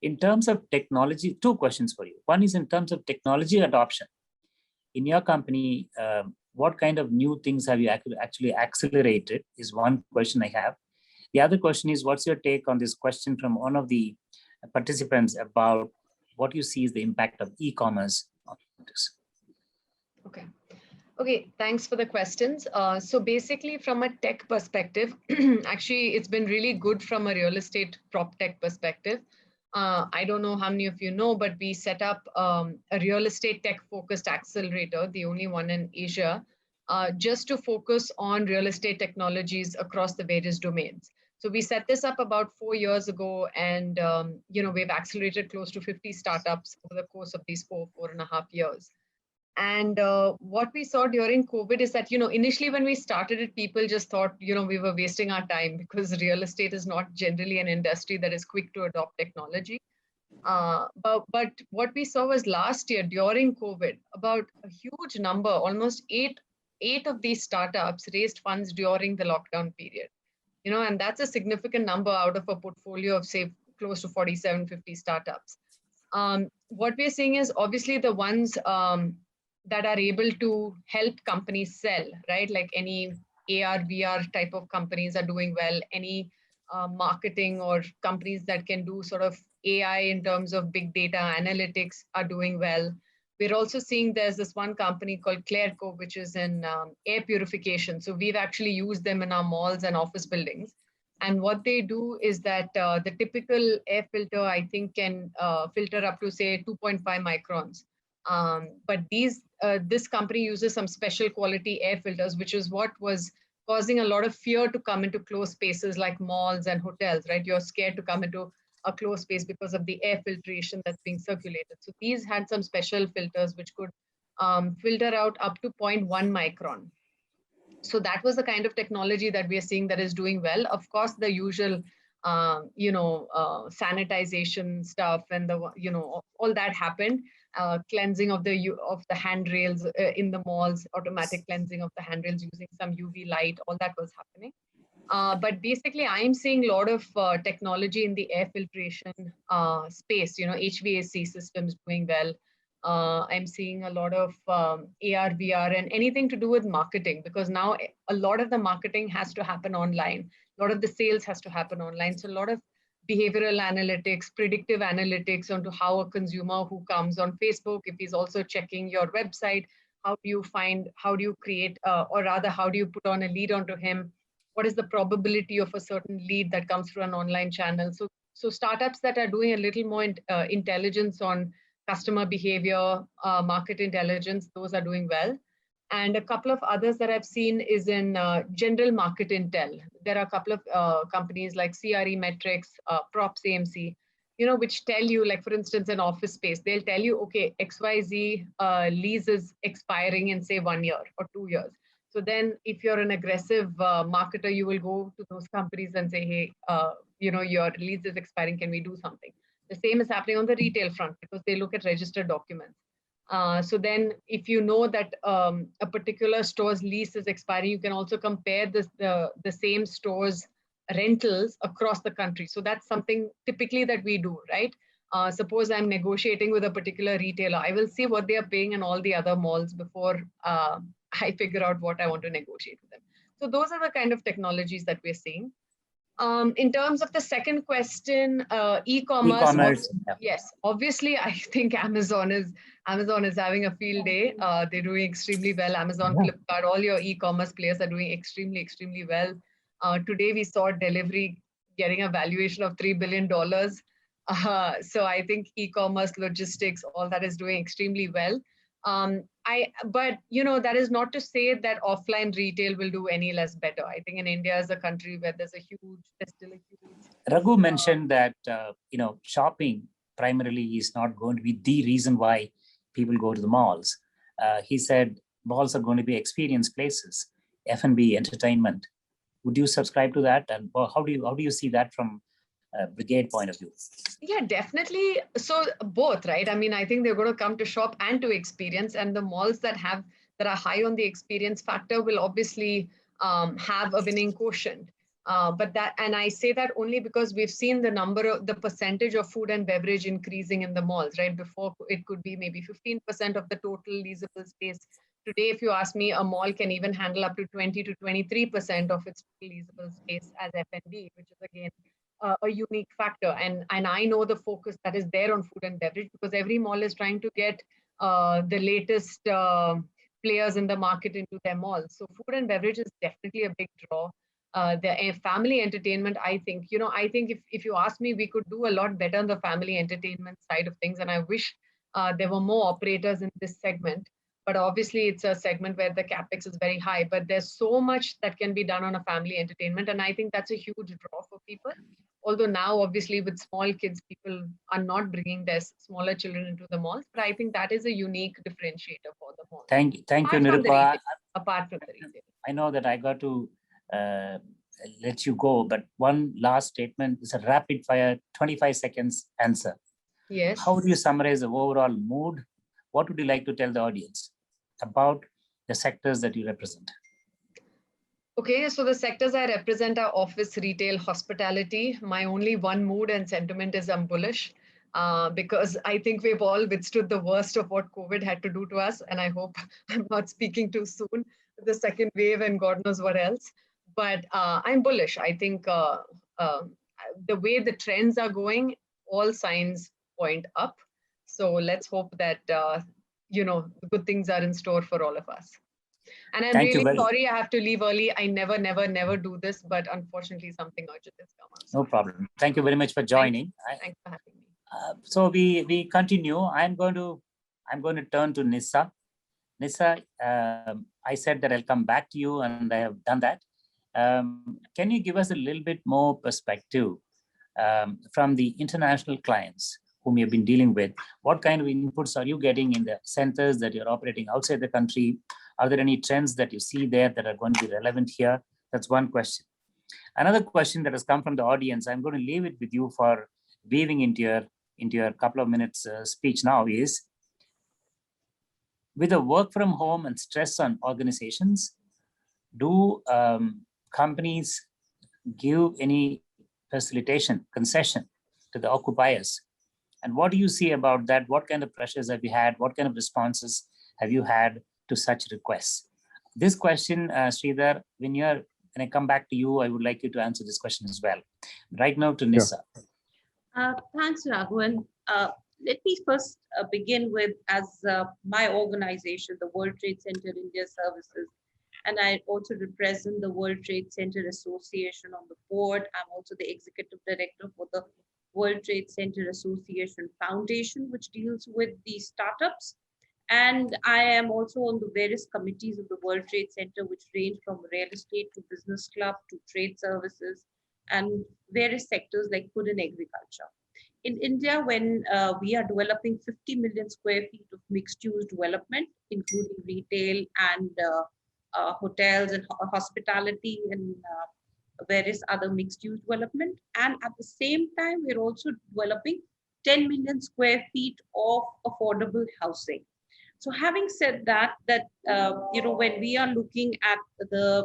[SPEAKER 3] In terms of technology, 2 questions for you. One is in terms of technology adoption. In your company, what kind of new things have you actually accelerated is one question I have. The other question is, what's your take on this question from one of the participants about what you see is the impact of e-commerce on this?
[SPEAKER 5] Okay, thanks for the questions. So basically from a tech perspective, actually it's been really good from a real estate prop tech perspective. I don't know how many of you know, but we set up a real estate tech focused accelerator, the only one in Asia, just to focus on real estate technologies across the various domains. So we set this up about 4 years ago, and we've accelerated close to 50 startups over the course of these 4.5 years. And what we saw during COVID is that, initially when we started it, people just thought, we were wasting our time because real estate is not generally an industry that is quick to adopt technology. But what we saw was last year during COVID, about a huge number, almost eight of these startups raised funds during the lockdown period. And that's a significant number out of a portfolio of, say, close to 47-50 startups. What we're seeing is obviously the ones that are able to help companies sell, right? Like any AR, VR type of companies are doing well. Any marketing or companies that can do sort of AI in terms of big data analytics are doing well. We're also seeing there's this one company called Khair, which is in air purification. So we've actually used them in our malls and office buildings. And what they do is that the typical air filter, I think, can filter up to, say, 2.5 microns. But this company uses some special quality air filters, which is what was causing a lot of fear to come into closed spaces like malls and hotels, right? You're scared to come into a closed space because of the air filtration that's being circulated. So these had some special filters which could filter out up to 0.1 micron. So that was the kind of technology that we are seeing that is doing well. Of course, the usual, sanitization stuff and all that happened. Cleansing of the handrails in the malls, automatic cleansing of the handrails using some UV light, all that was happening. But basically, I'm seeing a lot of technology in the air filtration space, HVAC systems doing well. I'm seeing a lot of AR, VR, and anything to do with marketing, because now a lot of the marketing has to happen online. A lot of the sales has to happen online. So a lot of behavioral analytics, predictive analytics onto how a consumer who comes on Facebook, if he's also checking your website, how do you create, or rather, how do you put on a lead onto him? What is the probability of a certain lead that comes through an online channel? So startups that are doing a little more intelligence on customer behavior, market intelligence, those are doing well. And a couple of others that I've seen is in general market intel. There are a couple of companies like CRE Metrics, Props AMC, which tell you, like, for instance, an office space, they'll tell you, okay, XYZ lease is expiring in, say, 1 year or 2 years. So then if you're an aggressive marketer, you will go to those companies and say, hey, your lease is expiring, can we do something? The same is happening on the retail front because they look at registered documents. So then if you know that a particular store's lease is expiring, you can also compare the same store's rentals across the country. So that's something typically that we do, right? Suppose I'm negotiating with a particular retailer, I will see what they are paying in all the other malls before I figure out what I want to negotiate with them. So those are the kind of technologies that we're seeing. In terms of the second question, e-commerce.
[SPEAKER 3] E-commerce.
[SPEAKER 5] Yes, obviously, I think Amazon is having a field day. They're doing extremely well. Amazon, Flipkart, all your e-commerce players are doing extremely well. Today we saw delivery getting a valuation of $3 billion. So I think e-commerce, logistics, all that is doing extremely well. But that is not to say that offline retail will do any less better. I think in India is a country where there's still a huge.
[SPEAKER 3] Raghu mentioned that shopping primarily is not going to be the reason why people go to the malls. He said malls are going to be experience places, F&B, entertainment. Would you subscribe to that? And how do you see that from Brigade point of view?
[SPEAKER 5] Yeah, definitely. So both, right? I mean, I think they're going to come to shop and to experience, and the malls that are high on the experience factor will obviously have a winning quotient. And I say that only because we've seen the percentage of food and beverage increasing in the malls, right? Before it could be maybe 15% of the total leasable space. Today, if you ask me, a mall can even handle up to 20 to 23% of its leasable space as F&B, which is again a unique factor. And I know the focus that is there on food and beverage because every mall is trying to get the latest players in the market into their malls. So food and beverage is definitely a big draw. The family entertainment, I think if you ask me, we could do a lot better on the family entertainment side of things. And I wish there were more operators in this segment. But obviously, it's a segment where the capex is very high. But there's so much that can be done on a family entertainment. And I think that's a huge draw for people. Although now, obviously, with small kids, people are not bringing their smaller children into the malls. But I think that is a unique differentiator for the mall.
[SPEAKER 3] Thank you, Nirupa.
[SPEAKER 5] Apart from the retail.
[SPEAKER 3] I know that I got to let you go, but one last statement is a rapid fire, 25 seconds answer.
[SPEAKER 5] Yes.
[SPEAKER 3] How do you summarize the overall mood? What would you like to tell the audience about the sectors that you represent?
[SPEAKER 5] Okay, so the sectors I represent are office, retail, hospitality. My only one mood and sentiment is I'm bullish because I think we've all withstood the worst of what COVID had to do to us. And I hope I'm not speaking too soon, the second wave and God knows what else. But I'm bullish. I think the way the trends are going, all signs point up. So let's hope that, good things are in store for all of us. And I'm really sorry I have to leave early. I never do this, but unfortunately something urgent has come up.
[SPEAKER 3] No problem. Thank you very much for joining.
[SPEAKER 5] Thanks for having me.
[SPEAKER 3] So we continue. I'm going to turn to Nissa. Nissa, I said that I'll come back to you, and I have done that. Can you give us a little bit more perspective from the international clients whom you've been dealing with? What kind of inputs are you getting in the centers that you're operating outside the country? Are there any trends that you see there that are going to be relevant here? That's one question. Another question that has come from the audience, I'm going to leave it with you for weaving into your couple of minutes speech now, is with the work from home and stress on organizations, do companies give any facilitation, concession to the occupiers? And what do you see about that? What kind of pressures have you had? What kind of responses have you had to such requests? This question, Shridhar, when I come back to you, I would like you to answer this question as well. Right now to Nissa.
[SPEAKER 4] Thanks, Raghavan. Let me first begin with, as my organization, the World Trade Center India Services, and I also represent the World Trade Center Association on the board. I'm also the executive director for the World Trade Center Association Foundation, which deals with the startups. And I am also on the various committees of the World Trade Center, which range from real estate to business club to trade services and various sectors like food and agriculture. In India, when we are developing 50 million square feet of mixed-use development, including retail and hotels and hospitality and various other mixed-use development. And at the same time, we're also developing 10 million square feet of affordable housing. So having said that, when we are looking at uh,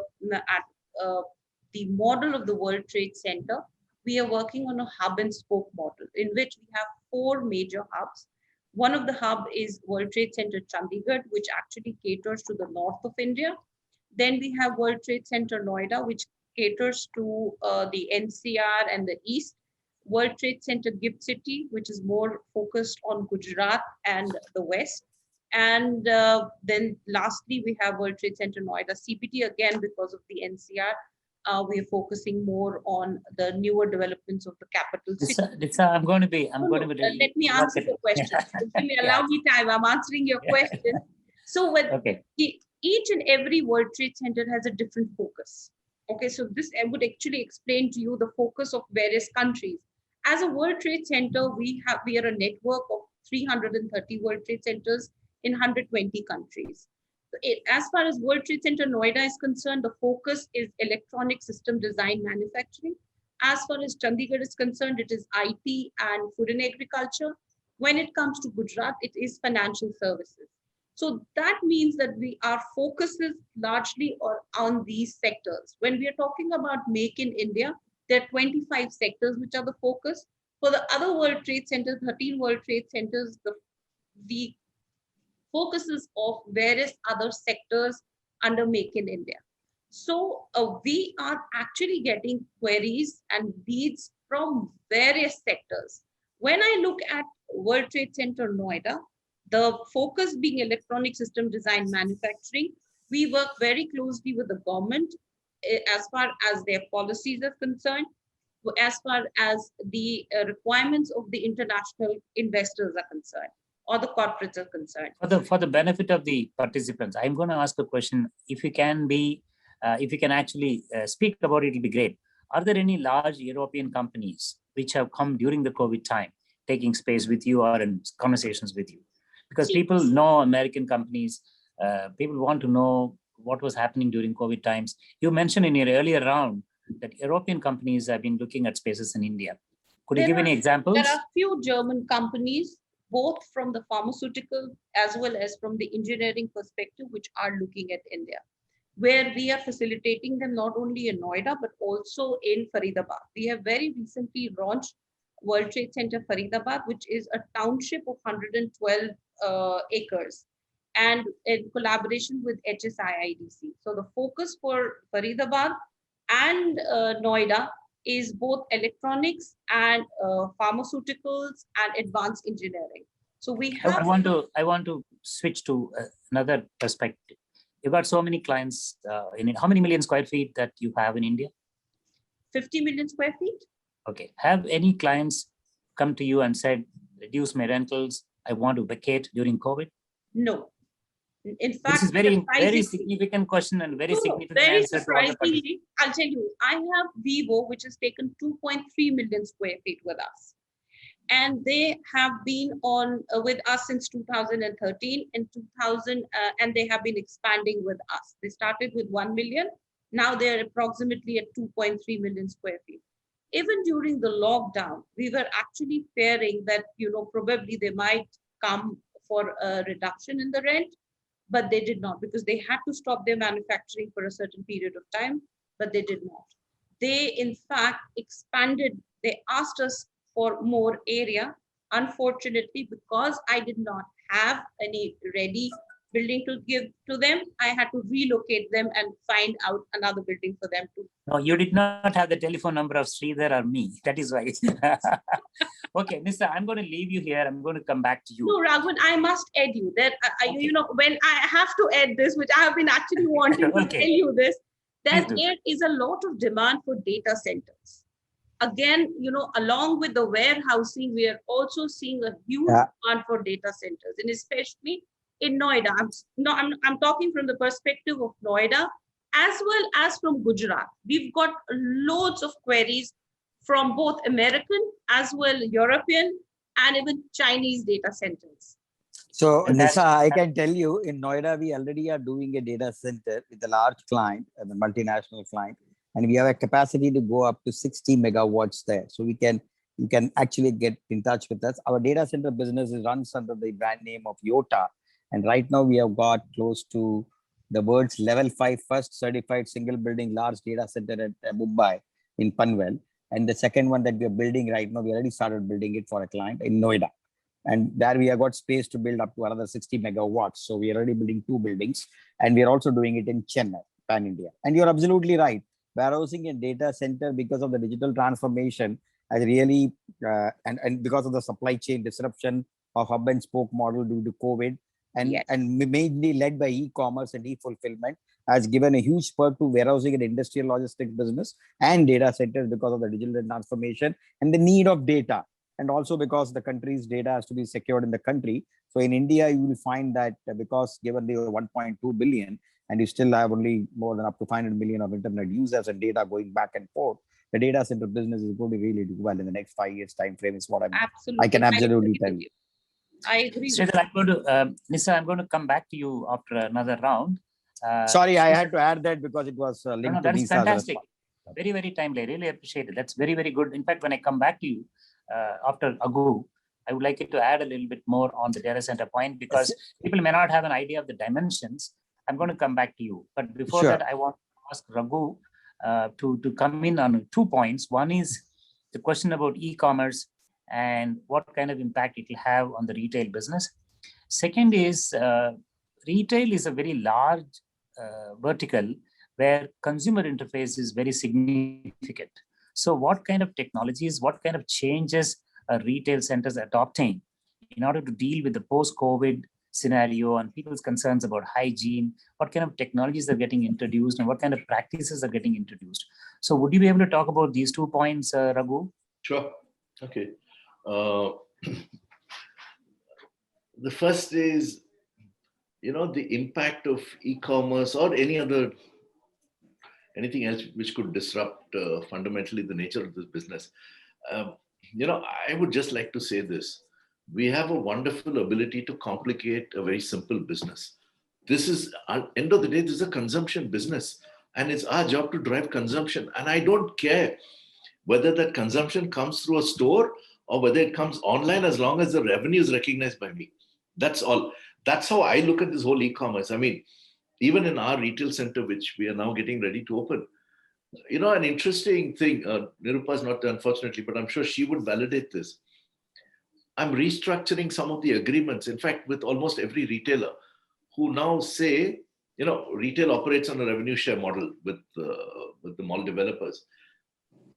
[SPEAKER 4] the model of the World Trade Center, we are working on a hub and spoke model in which we have 4 major hubs. One of the hub is World Trade Center Chandigarh, which actually caters to the north of India. Then we have World Trade Center Noida, which caters to the NCR and the east. World Trade Center Gift City, which is more focused on Gujarat and the west. And then lastly, we have World Trade Center Noida CPT, again, because of the NCR. We are focusing more on the newer developments of the capital city.
[SPEAKER 3] I'm going to be.
[SPEAKER 4] Let me answer your question. Allow me time. I'm answering your question. So with each and every World Trade Center has a different focus. Okay, so this I would actually explain to you the focus of various countries. As a World Trade Center, we are a network of 330 World Trade Centers in 120 countries. As far as World Trade Center Noida is concerned, the focus is electronic system design manufacturing. As far as Chandigarh is concerned, it is IT and food and agriculture. When it comes to Gujarat, it is financial services. So that means that our focus is largely on these sectors. When we are talking about Make in India, there are 25 sectors which are the focus. For the other World Trade Centers, 13 World Trade Centers, the focuses of various other sectors under Make in India. So we are actually getting queries and leads from various sectors. When I look at World Trade Center Noida, the focus being electronic system design manufacturing, we work very closely with the government as far as their policies are concerned, as far as the requirements of the international investors are concerned, or the corporates are concerned.
[SPEAKER 3] For the benefit of the participants, I'm going to ask a question. If you can actually speak about it, it'll be great. Are there any large European companies which have come during the COVID time, taking space with you or in conversations with you? Because people know American companies, people want to know what was happening during COVID times. You mentioned in your earlier round that European companies have been looking at spaces in India. Could you give any examples?
[SPEAKER 4] There are few German companies, both from the pharmaceutical as well as from the engineering perspective, which are looking at India, where we are facilitating them not only in Noida, but also in Faridabad. We have very recently launched World Trade Center Faridabad, which is a township of 112 acres, and in collaboration with HSIIDC. So the focus for Faridabad and Noida is both electronics and pharmaceuticals and advanced engineering. So we have.
[SPEAKER 3] I want to switch to another perspective. You've got so many clients in it. How many million square feet that you have in India?
[SPEAKER 4] 50 million square feet.
[SPEAKER 3] Okay. Have any clients come to you and said, reduce my rentals, I want to vacate during COVID?
[SPEAKER 4] No. In fact,
[SPEAKER 3] this is very significant question and very significant
[SPEAKER 4] very
[SPEAKER 3] answer.
[SPEAKER 4] Surprisingly, I'll tell you, I have Vivo, which has taken 2.3 million square feet with us. And they have been on with us since 2013 and and they have been expanding with us. They started with 1 million. Now they're approximately at 2.3 million square feet. Even during the lockdown, we were actually fearing that, probably they might come for a reduction in the rent, but they did not, because they had to stop their manufacturing for a certain period of time, but they did not. They, in fact, expanded. They asked us for more area. Unfortunately, because I did not have any ready building to give to them, I had to relocate them and find out another building for them to.
[SPEAKER 3] No, you did not have the telephone number of Shridhar or me. That is why. Okay, Nissa, I'm going to leave you here. I'm going to come back to you.
[SPEAKER 4] No, Raghavan, I must add you that, okay. When I have to add this, which I have been actually wanting to tell you this, that there is a lot of demand for data centers. Again, along with the warehousing, we are also seeing a huge demand for data centers, and especially in Noida. I'm talking from the perspective of Noida as well as from Gujarat. We've got loads of queries from both American as well European and even Chinese data centers.
[SPEAKER 1] So Nissa, I can tell you in Noida, we already are doing a data center with a large client, a multinational client, and we have a capacity to go up to 60 megawatts there. So you can actually get in touch with us. Our data center business runs under the brand name of Yota, And right now we have got close to the world's level 5 first certified single building large data center at Mumbai in Panvel. And the second one that we are building right now, we already started building it for a client in Noida. And there we have got space to build up to another 60 megawatts. So we are already building 2 buildings, and we are also doing it in Chennai, pan India. And you're absolutely right. Warehousing and data center, because of the digital transformation, has really, and because of the supply chain disruption of hub and spoke model due to COVID, and mainly led by e-commerce and e-fulfillment, has given a huge spurt to warehousing and industrial logistics business and data centers because of the digital transformation and the need of data. And also because the country's data has to be secured in the country. So in India, you will find that because given the 1.2 billion, and you still have only more than up to 500 million of internet users and data going back and forth, the data center business is going to really do well in the next 5 years time frame is what I can absolutely tell you.
[SPEAKER 4] I agree.
[SPEAKER 3] Shridhar, I'm going to, Nissa, I'm going to come back to you after another round.
[SPEAKER 1] Sorry, I had to add that because it was linked to Nissa's
[SPEAKER 3] fantastic.
[SPEAKER 1] response.
[SPEAKER 3] Very, very timely. I really appreciate it. That's very, very good. In fact, when I come back to you after Agu, I would like you to add a little bit more on the data center point because people may not have an idea of the dimensions. I'm going to come back to you. But before that, I want to ask Raghu to come in on 2 points. One is the question about e-commerce and what kind of impact it will have on the retail business. Second is retail is a very large vertical where consumer interface is very significant. So what kind of technologies, what kind of changes are retail centers adopting in order to deal with the post-COVID scenario and people's concerns about hygiene? What kind of technologies are getting introduced and what kind of practices are getting introduced? So would you be able to talk about these 2 points, Raghu?
[SPEAKER 6] Sure. Okay. The first is, the impact of e-commerce or anything else which could disrupt fundamentally the nature of this business. I would just like to say this. We have a wonderful ability to complicate a very simple business. This is, at the end of the day, this is a consumption business and it's our job to drive consumption. And I don't care whether that consumption comes through a store or whether it comes online, as long as the revenue is recognized by me. That's all. That's how I look at this whole e-commerce. I mean, even in our retail center, which we are now getting ready to open, an interesting thing, Nirupa is not there, unfortunately, but I'm sure she would validate this. I'm restructuring some of the agreements, in fact, with almost every retailer who now say, retail operates on a revenue share model with the mall developers.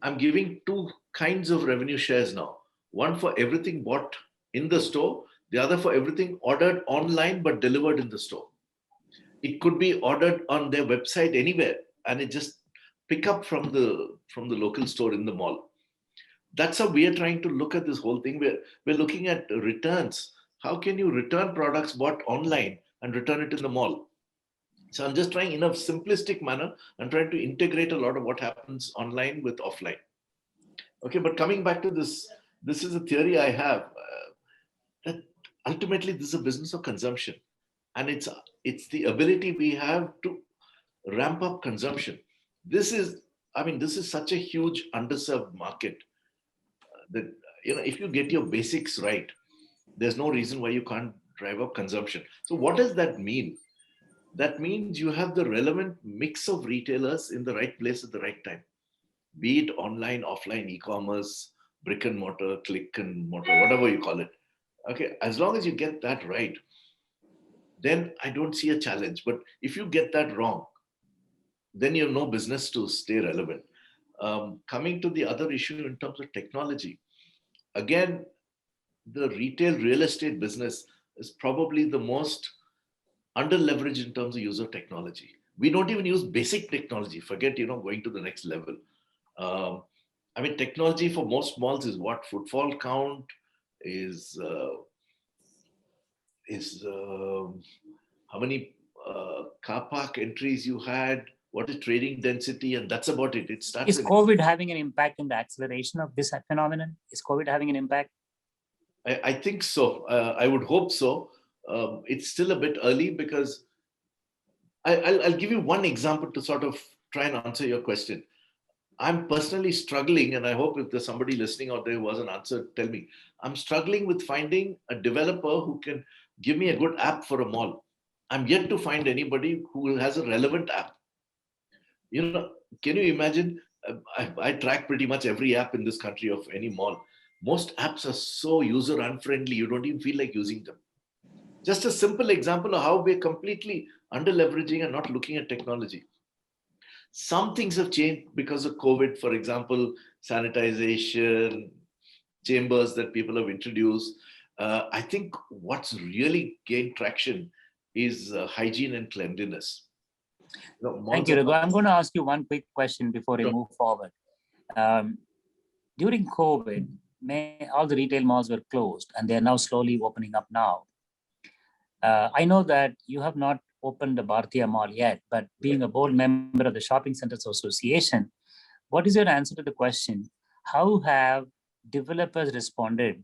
[SPEAKER 6] I'm giving 2 kinds of revenue shares now. One for everything bought in the store, the other for everything ordered online but delivered in the store. It could be ordered on their website anywhere, and it just pick up from the local store in the mall. That's how we are trying to look at this whole thing. We're looking at returns. How can you return products bought online and return it in the mall? So I'm just trying, in a simplistic manner, I'm trying to integrate a lot of what happens online with offline. Okay, but coming back to this is a theory I have, that ultimately this is a business of consumption. And it's the ability we have to ramp up consumption. This is such a huge underserved market that, if you get your basics right, there's no reason why you can't drive up consumption. So what does that mean? That means you have the relevant mix of retailers in the right place at the right time, be it online, offline, e-commerce, brick and mortar, click and mortar, whatever you call it. Okay, as long as you get that right, then I don't see a challenge. But if you get that wrong, then you have no business to stay relevant. Coming to the other issue in terms of technology, again, the retail real estate business is probably the most under-leveraged in terms of use of technology. We don't even use basic technology. Forget, going to the next level. Technology for most malls is what? Footfall count, is how many car park entries you had, what is trading density, and that's about it. It starts.
[SPEAKER 3] Is COVID having an impact in the acceleration of this phenomenon? Is COVID having an impact?
[SPEAKER 6] I think so. I would hope so. It's still a bit early because I'll give you one example to sort of try and answer your question. I'm personally struggling, and I hope if there's somebody listening out there who has an answer, tell me. I'm struggling with finding a developer who can give me a good app for a mall. I'm yet to find anybody who has a relevant app. Can you imagine? I track pretty much every app in this country of any mall. Most apps are so user unfriendly, you don't even feel like using them. Just a simple example of how we're completely under leveraging and not looking at technology. Some things have changed because of COVID, for example, sanitization, chambers that people have introduced. I think what's really gained traction is hygiene and cleanliness.
[SPEAKER 3] Thank you, Raghu. I'm going to ask you one quick question before we move forward. During COVID, all the retail malls were closed and they're now slowly opening up now. I know that you have not opened the Bhartiya Mall yet, but being a board member of the Shopping Centers Association, what is your answer to the question? How have developers responded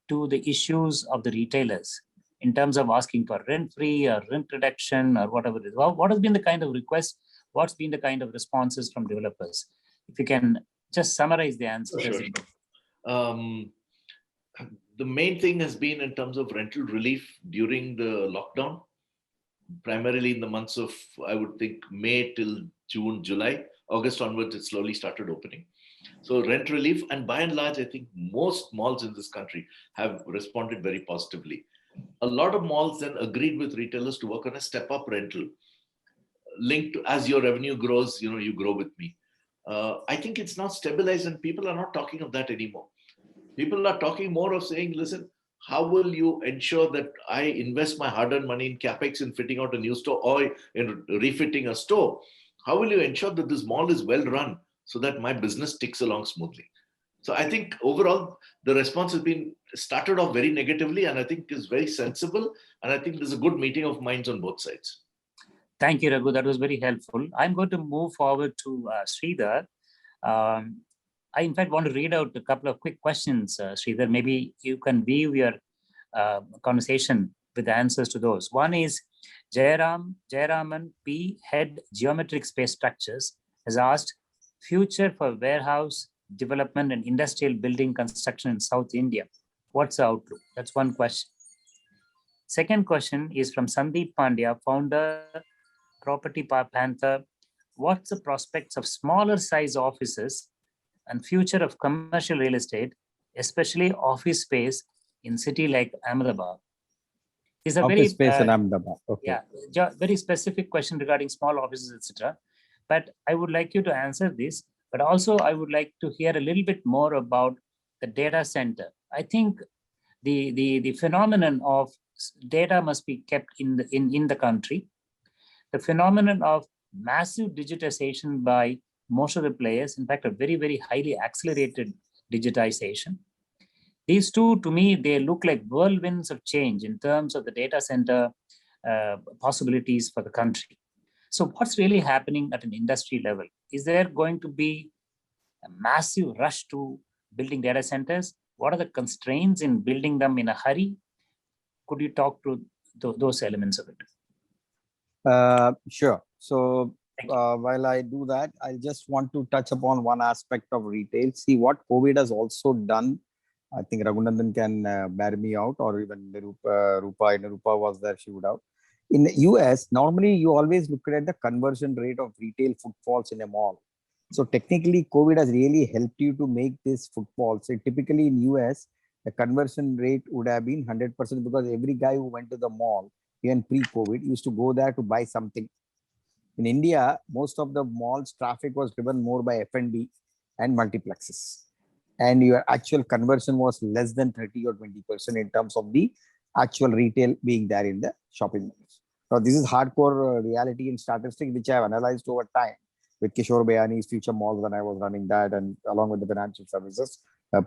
[SPEAKER 3] to the issues of the retailers in terms of asking for rent-free or rent reduction or whatever it is? What has been the kind of request? What's been the kind of responses from developers? If you can just summarize the answers.
[SPEAKER 6] Sure. The main thing has been in terms of rental relief during the lockdown, primarily in the months of, I would think, May till June, July. August onwards, it slowly started opening. So rent relief, and by and large, I think most malls in this country have responded very positively. A lot of malls then agreed with retailers to work on a step-up rental linked to, as your revenue grows, you grow with me. I think it's now stabilized and people are not talking of that anymore. People are talking more of saying, listen, how will you ensure that I invest my hard-earned money in capex in fitting out a new store or in refitting a store? How will you ensure that this mall is well run so that my business ticks along smoothly? So I think overall, the response has been started off very negatively and I think is very sensible. And I think there's a good meeting of minds on both sides.
[SPEAKER 3] Thank you, Raghu. That was very helpful. I'm going to move forward to Shridhar. I, in fact, want to read out a couple of quick questions, Shridhar. Maybe you can weave your conversation with the answers to those. One is Jayaraman P. Head Geometric Space Structures has asked, future for warehouse development and industrial building construction in South India. What's the outlook? That's one question. Second question is from Sandeep Pandya, founder, Property Panther. What's the prospects of smaller size offices and future of commercial real estate, especially office space in city like Ahmedabad? These are
[SPEAKER 1] office space in Ahmedabad. Okay.
[SPEAKER 3] Yeah, very specific question regarding small offices, etc. But I would like you to answer this. But also, I would like to hear a little bit more about the data center. I think the phenomenon of data must be kept in the country. The phenomenon of massive digitization by most of the players, in fact, a very, very highly accelerated digitization. These two, to me, they look like whirlwinds of change in terms of the data center possibilities for the country. So what's really happening at an industry level? Is there going to be a massive rush to building data centers? What are the constraints in building them in a hurry? Could you talk to those elements of it?
[SPEAKER 1] Sure. So while I do that, I just want to touch upon one aspect of retail. See what COVID has also done. I think Raghunandan can bear me out, or even Nirupa was there, she would have. In the US, normally you always look at the conversion rate of retail footfalls in a mall. So technically, COVID has really helped you to make this footfall. So typically in US, the conversion rate would have been 100% because every guy who went to the mall, even pre-COVID, used to go there to buy something. In India, most of the malls traffic was driven more by F&B and multiplexes. And your actual conversion was less than 30 or 20% in terms of the actual retail being there in the shopping malls. Now, this is hardcore reality and statistics, which I have analyzed over time with Kishore Bayani's Future Malls when I was running that, and along with the financial services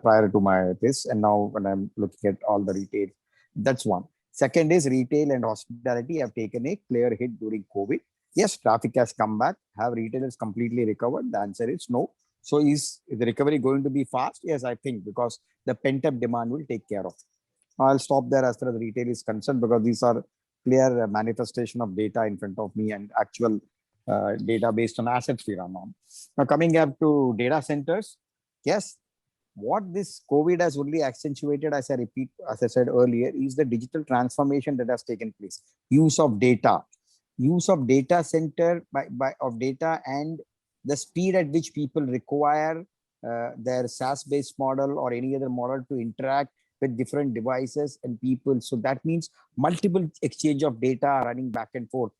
[SPEAKER 1] prior to this. And now when I'm looking at all the retail, that's one. Second is retail and hospitality have taken a clear hit during COVID. Yes, traffic has come back. Have retailers completely recovered? The answer is no. So is the recovery going to be fast? Yes, I think, because the pent-up demand will take care of it. I'll stop there as far as retail is concerned, because these are clear manifestation of data in front of me and actual data based on assets we run on. Now coming up to data centers, yes, what this COVID has only accentuated, as I said earlier, is the digital transformation that has taken place. Use of data center of data, and the speed at which people require their SaaS-based model or any other model to interact with different devices and people. So that means multiple exchange of data running back and forth.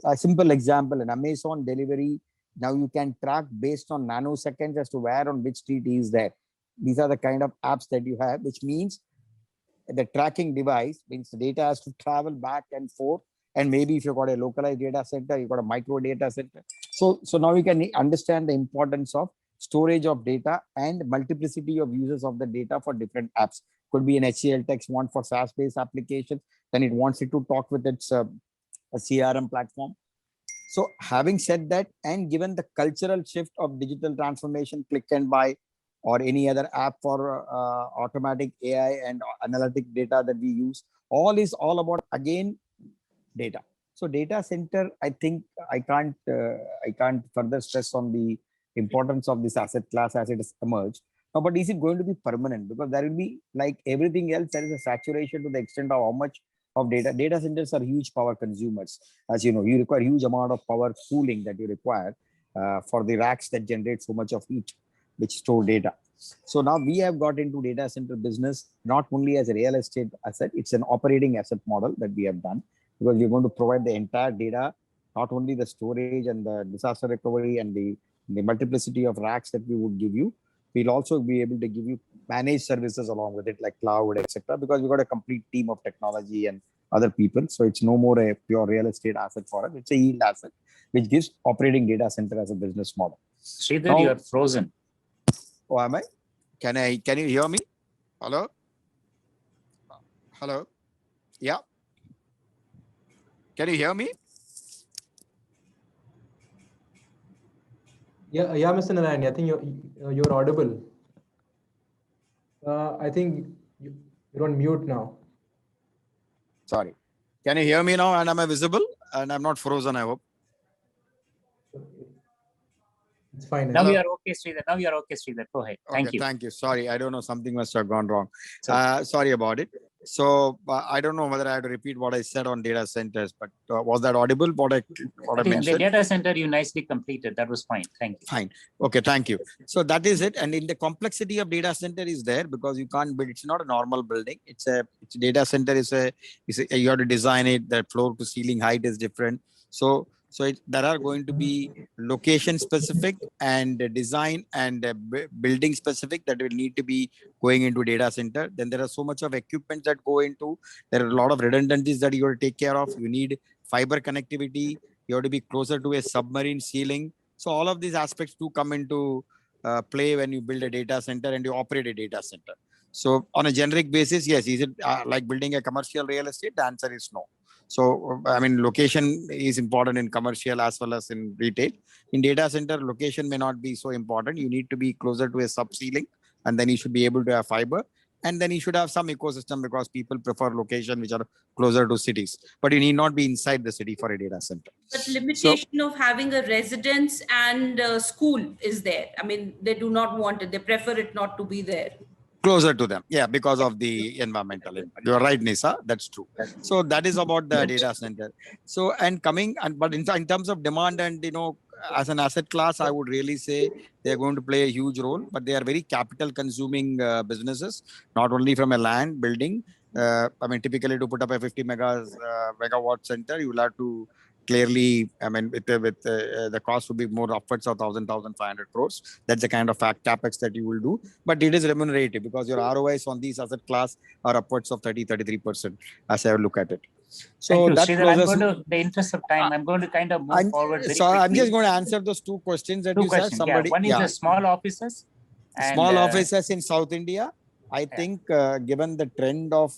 [SPEAKER 1] A simple example, an Amazon delivery, now you can track based on nanoseconds as to where on which street is there. These are the kind of apps that you have, which means the tracking device means the data has to travel back and forth. And maybe if you've got a localized data center, you've got a micro data center. So now you can understand the importance of storage of data and multiplicity of users of the data for different apps. Could be an HCL text one for SaaS-based applications, then it wants it to talk with its a CRM platform. So having said that, and given the cultural shift of digital transformation, click and buy, or any other app for automatic AI and analytic data that we use, is all about, again, data. So data center, I think I can't further stress on the importance of this asset class as it has emerged. No, but is it going to be permanent? Because there will be, like everything else, there is a saturation to the extent of how much of data. Data centers are huge power consumers. As you know, you require huge amount of power cooling that you require for the racks that generate so much of heat, which store data. So now we have got into data center business, not only as a real estate asset, it's an operating asset model that we have done, because we're going to provide the entire data, not only the storage and the disaster recovery and the multiplicity of racks that we would give you. We'll also be able to give you managed services along with it, like cloud, etc. Because we've got a complete team of technology and other people. So it's no more a pure real estate asset for us. It's a yield asset, which gives operating data center as a business model.
[SPEAKER 3] Shridhar, you're frozen.
[SPEAKER 1] Oh, am I? Can you hear me? Hello? Hello? Yeah. Can you hear me?
[SPEAKER 2] Yeah, Mr. Narayan, I think you're audible. I think you're on mute now.
[SPEAKER 1] Sorry. Can you hear me now? And am I visible? And I'm not frozen, I hope.
[SPEAKER 2] It's fine.
[SPEAKER 3] Now you are okay, Shridhar. Now you are okay, Shridhar. Go ahead. Thank you.
[SPEAKER 1] Thank you. Sorry, I don't know. Something must have gone wrong. Sorry about it. So I don't know whether I have to repeat what I said on data centers, but was that audible? What I mentioned?
[SPEAKER 3] The data center you nicely completed. That was fine. Thank you.
[SPEAKER 1] Fine. Okay. Thank you. So that is it. And in the complexity of data center is there, because you can't build. It's not a normal building. It's a data center. You have to design it. The floor to ceiling height is different. So there are going to be location specific and design and building specific that will need to be going into data center. Then there are so much of equipment that go into. There are a lot of redundancies that you have to take care of. You need fiber connectivity. You have to be closer to a submarine ceiling. So all of these aspects do come into play when you build a data center and you operate a data center. So on a generic basis, yes. Is it like building a commercial real estate? The answer is no. So, I mean, location is important in commercial as well as in retail. In data center, location may not be so important. You need to be closer to a sub-ceiling, and then you should be able to have fiber. And then you should have some ecosystem, because people prefer location which are closer to cities. But you need not be inside the city for a data center.
[SPEAKER 4] But limitation of having a residence and school is there. I mean, they do not want it. They prefer it not to be there.
[SPEAKER 1] Closer to them, yeah, because of the environmental impact. You're right, Nissa, that's true. So that is about the data center. So but in terms of demand and as an asset class, I would really say they're going to play a huge role. But they are very capital consuming businesses, not only from a land building. I mean, typically to put up a 50 megawatt center, you will have to clearly, I mean, the cost would be more upwards of 1,500 crores. That's the kind of capex that you will do. But it is remunerative, because your ROIs on these asset class are upwards of 33% as I look at it. So
[SPEAKER 3] that's Shridhar, the interest of time, I'm going to kind of move forward.
[SPEAKER 1] So I'm just going to answer those two questions that you said.
[SPEAKER 3] Somebody, one is the small offices.
[SPEAKER 1] And, small offices in South India. I think given the trend of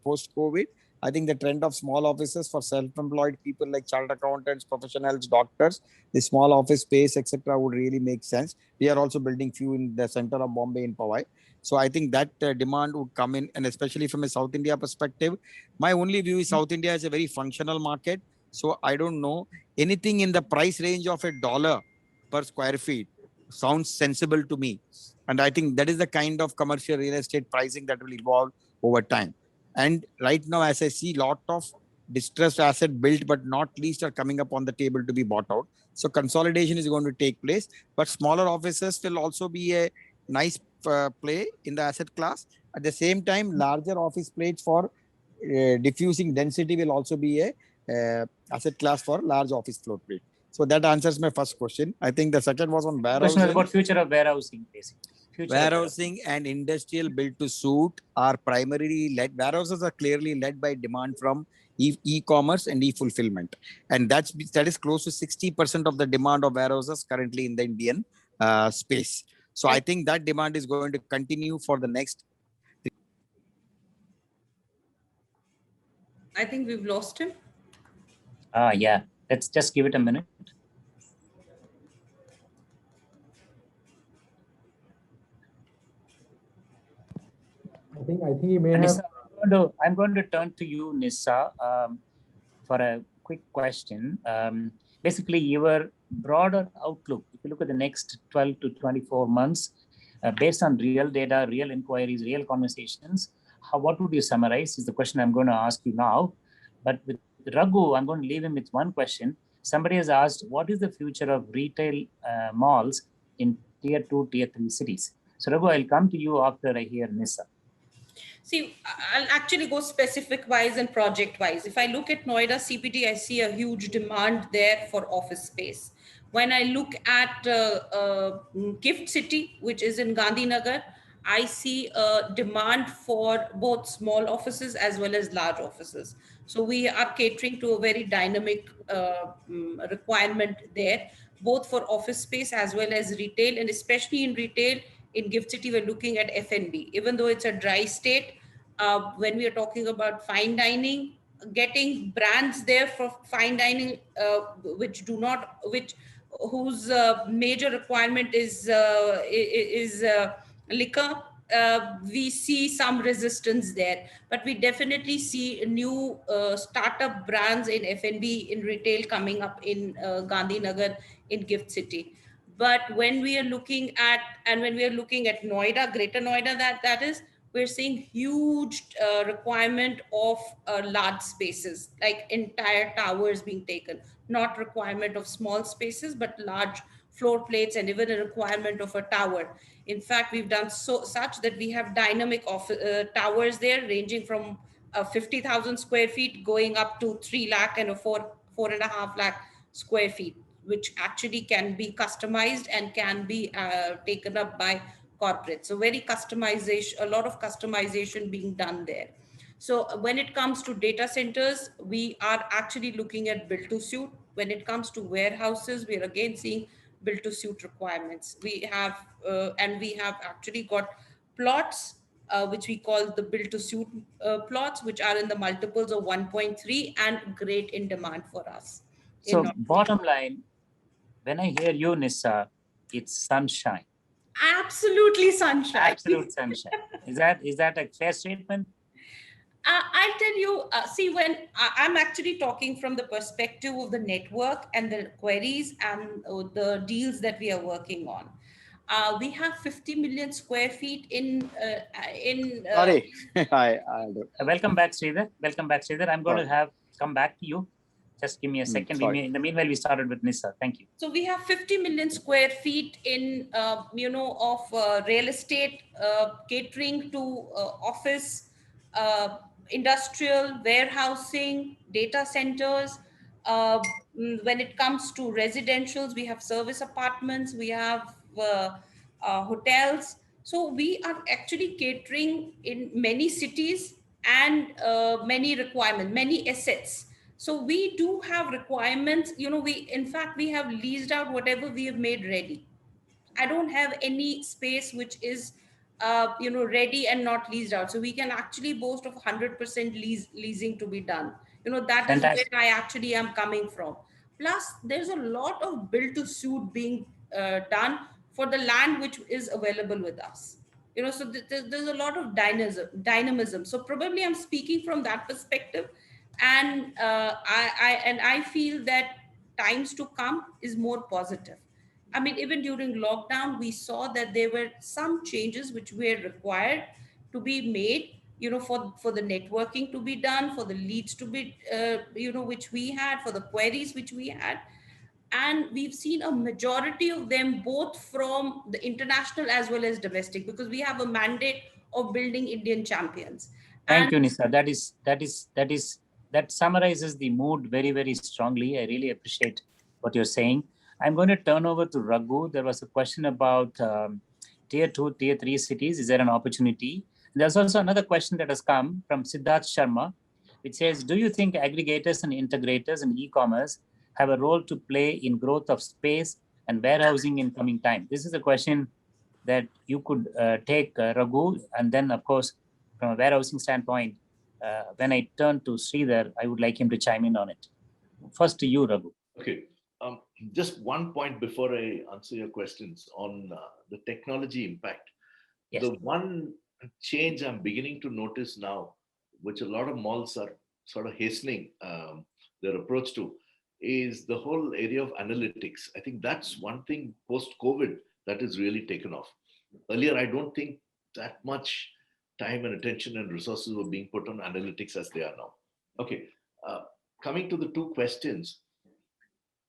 [SPEAKER 1] post-COVID, I think the trend of small offices for self-employed people like chartered accountants, professionals, doctors, the small office space, etc., would really make sense. We are also building few in the center of Bombay in Powai. So I think that demand would come in, and especially from a South India perspective. My only view is South India is a very functional market. So I don't know, anything in the price range of $1 per square feet sounds sensible to me. And I think that is the kind of commercial real estate pricing that will evolve over time. And right now, as I see, lot of distressed asset built but not least are coming up on the table to be bought out. So consolidation is going to take place, but smaller offices will also be a nice play in the asset class. At the same time, larger office plates for diffusing density will also be a asset class for large office floor plate. So that answers my first question. I think the second was on
[SPEAKER 3] Question was
[SPEAKER 1] warehousing.
[SPEAKER 3] about future of warehousing, basically.
[SPEAKER 1] Warehousing and industrial built to suit are primarily led. Warehouses are clearly led by demand from e-commerce and e-fulfillment, and that is close to 60% of the demand of warehouses currently in the Indian space. So I think that demand is going to continue for the next.
[SPEAKER 4] I think we've lost him.
[SPEAKER 3] Yeah, let's just give it a minute.
[SPEAKER 2] I think you may have.
[SPEAKER 3] Nissa, I'm going to turn to you, Nissa, for a quick question. Basically, your broader outlook, if you look at the next 12 to 24 months, based on real data, real inquiries, real conversations, what would you summarize is the question I'm going to ask you now. But with Raghu, I'm going to leave him with one question. Somebody has asked, what is the future of retail malls in tier 2, tier 3 cities? So Raghu, I'll come to you after I hear Nissa.
[SPEAKER 4] See, I'll actually go specific wise and project wise. If I look at Noida CBD, I see a huge demand there for office space. When I look at Gift City, which is in Gandhinagar, I see a demand for both small offices as well as large offices. So we are catering to a very dynamic requirement there, both for office space as well as retail, and especially in retail. In Gift City, we're looking at F&B. Even though it's a dry state, when we are talking about fine dining, getting brands there for fine dining, whose major requirement is liquor, we see some resistance there. But we definitely see new startup brands in F&B, in retail coming up in Gandhinagar, in Gift City. But when we are looking at Noida, Greater Noida, that is, we're seeing huge requirement of large spaces, like entire towers being taken, not requirement of small spaces, but large floor plates, and even a requirement of a tower. In fact, we've done such that we have dynamic towers there, ranging from 50,000 square feet going up to 3 lakh and 4.5 lakh square feet, which actually can be customized and can be taken up by corporate. So very customization, a lot of customization being done there. So when it comes to data centers, we are actually looking at build to suit. When it comes to warehouses, we are again seeing build to suit requirements. We have actually got plots, which we call the build to suit plots, which are in the multiples of 1.3 and great in demand for us.
[SPEAKER 3] So bottom line, when I hear you, Nissa, it's sunshine.
[SPEAKER 4] Absolutely sunshine.
[SPEAKER 3] Absolute sunshine. Is that a fair statement?
[SPEAKER 4] I'll tell you, see, when I'm actually talking from the perspective of the network and the queries and the deals that we are working on. We have 50 million square feet in.
[SPEAKER 1] Sorry.
[SPEAKER 3] Welcome back, Shridhar. Welcome back, Shridhar. I'm going to come back to you. Just give me a second. In the meanwhile, we started with Nissa. Thank you.
[SPEAKER 4] So we have 50 million square feet in, of real estate catering to office, industrial, warehousing, data centers. When it comes to residentials, we have service apartments, we have hotels. So we are actually catering in many cities and many requirements, many assets. So we do have requirements, in fact, we have leased out whatever we have made ready. I don't have any space which is, ready and not leased out. So we can actually boast of 100% leasing to be done. That Fantastic. Is where I actually am coming from. Plus, there's a lot of build to suit being done for the land which is available with us. So there's a lot of dynamism. So probably I'm speaking from that perspective. And I feel that times to come is more positive. I mean, even during lockdown, we saw that there were some changes which were required to be made, for the networking to be done, for the leads to be, which we had, for the queries which we had. And we've seen a majority of them both from the international as well as domestic, because we have a mandate of building Indian champions.
[SPEAKER 3] Thank
[SPEAKER 4] And
[SPEAKER 3] you, Nissa. That summarizes the mood very, very strongly. I really appreciate what you're saying. I'm going to turn over to Raghu. There was a question about tier 2, tier 3 cities. Is there an opportunity? There's also another question that has come from Siddharth Sharma, which says, do you think aggregators and integrators in e-commerce have a role to play in growth of space and warehousing in coming time? This is a question that you could take, Raghu, and then, of course, from a warehousing standpoint, when I turn to Shridhar, I would like him to chime in on it. First to you, Raghu.
[SPEAKER 6] Okay. Just one point before I answer your questions on the technology impact.
[SPEAKER 3] Yes.
[SPEAKER 6] The one change I'm beginning to notice now, which a lot of malls are sort of hastening their approach to, is the whole area of analytics. I think that's one thing post-COVID that is really taken off. Earlier, I don't think that much time and attention and resources were being put on analytics as they are now. Okay, coming to the two questions,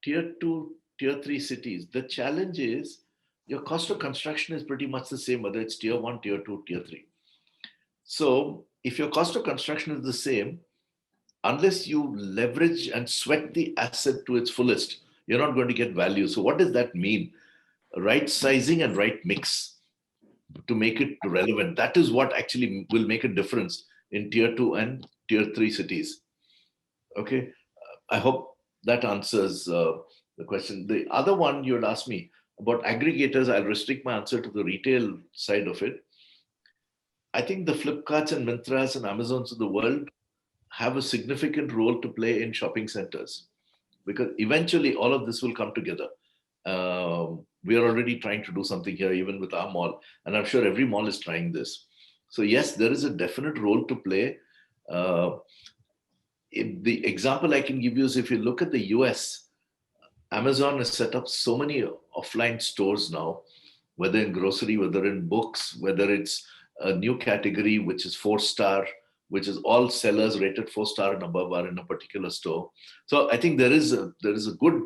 [SPEAKER 6] tier 2, tier 3 cities, the challenge is your cost of construction is pretty much the same, whether it's tier 1, tier 2, tier 3. So if your cost of construction is the same, unless you leverage and sweat the asset to its fullest, you're not going to get value. So what does that mean? Right sizing and right mix to make it relevant. That is what actually will make a difference in tier 2 and tier 3 cities. Okay. I hope that answers the question. The other one you had asked me about aggregators, I'll restrict my answer to the retail side of it. I think the Flipkarts and Mintras and Amazons of the world have a significant role to play in shopping centers, because eventually all of this will come together. We are already trying to do something here, even with our mall, and I'm sure every mall is trying this. So yes, there is a definite role to play. The example I can give you is, if you look at the US, Amazon has set up so many offline stores now, whether in grocery, whether in books, whether it's a new category, which is 4-star, which is all sellers rated 4-star and above are in a particular store. So I think there is a good,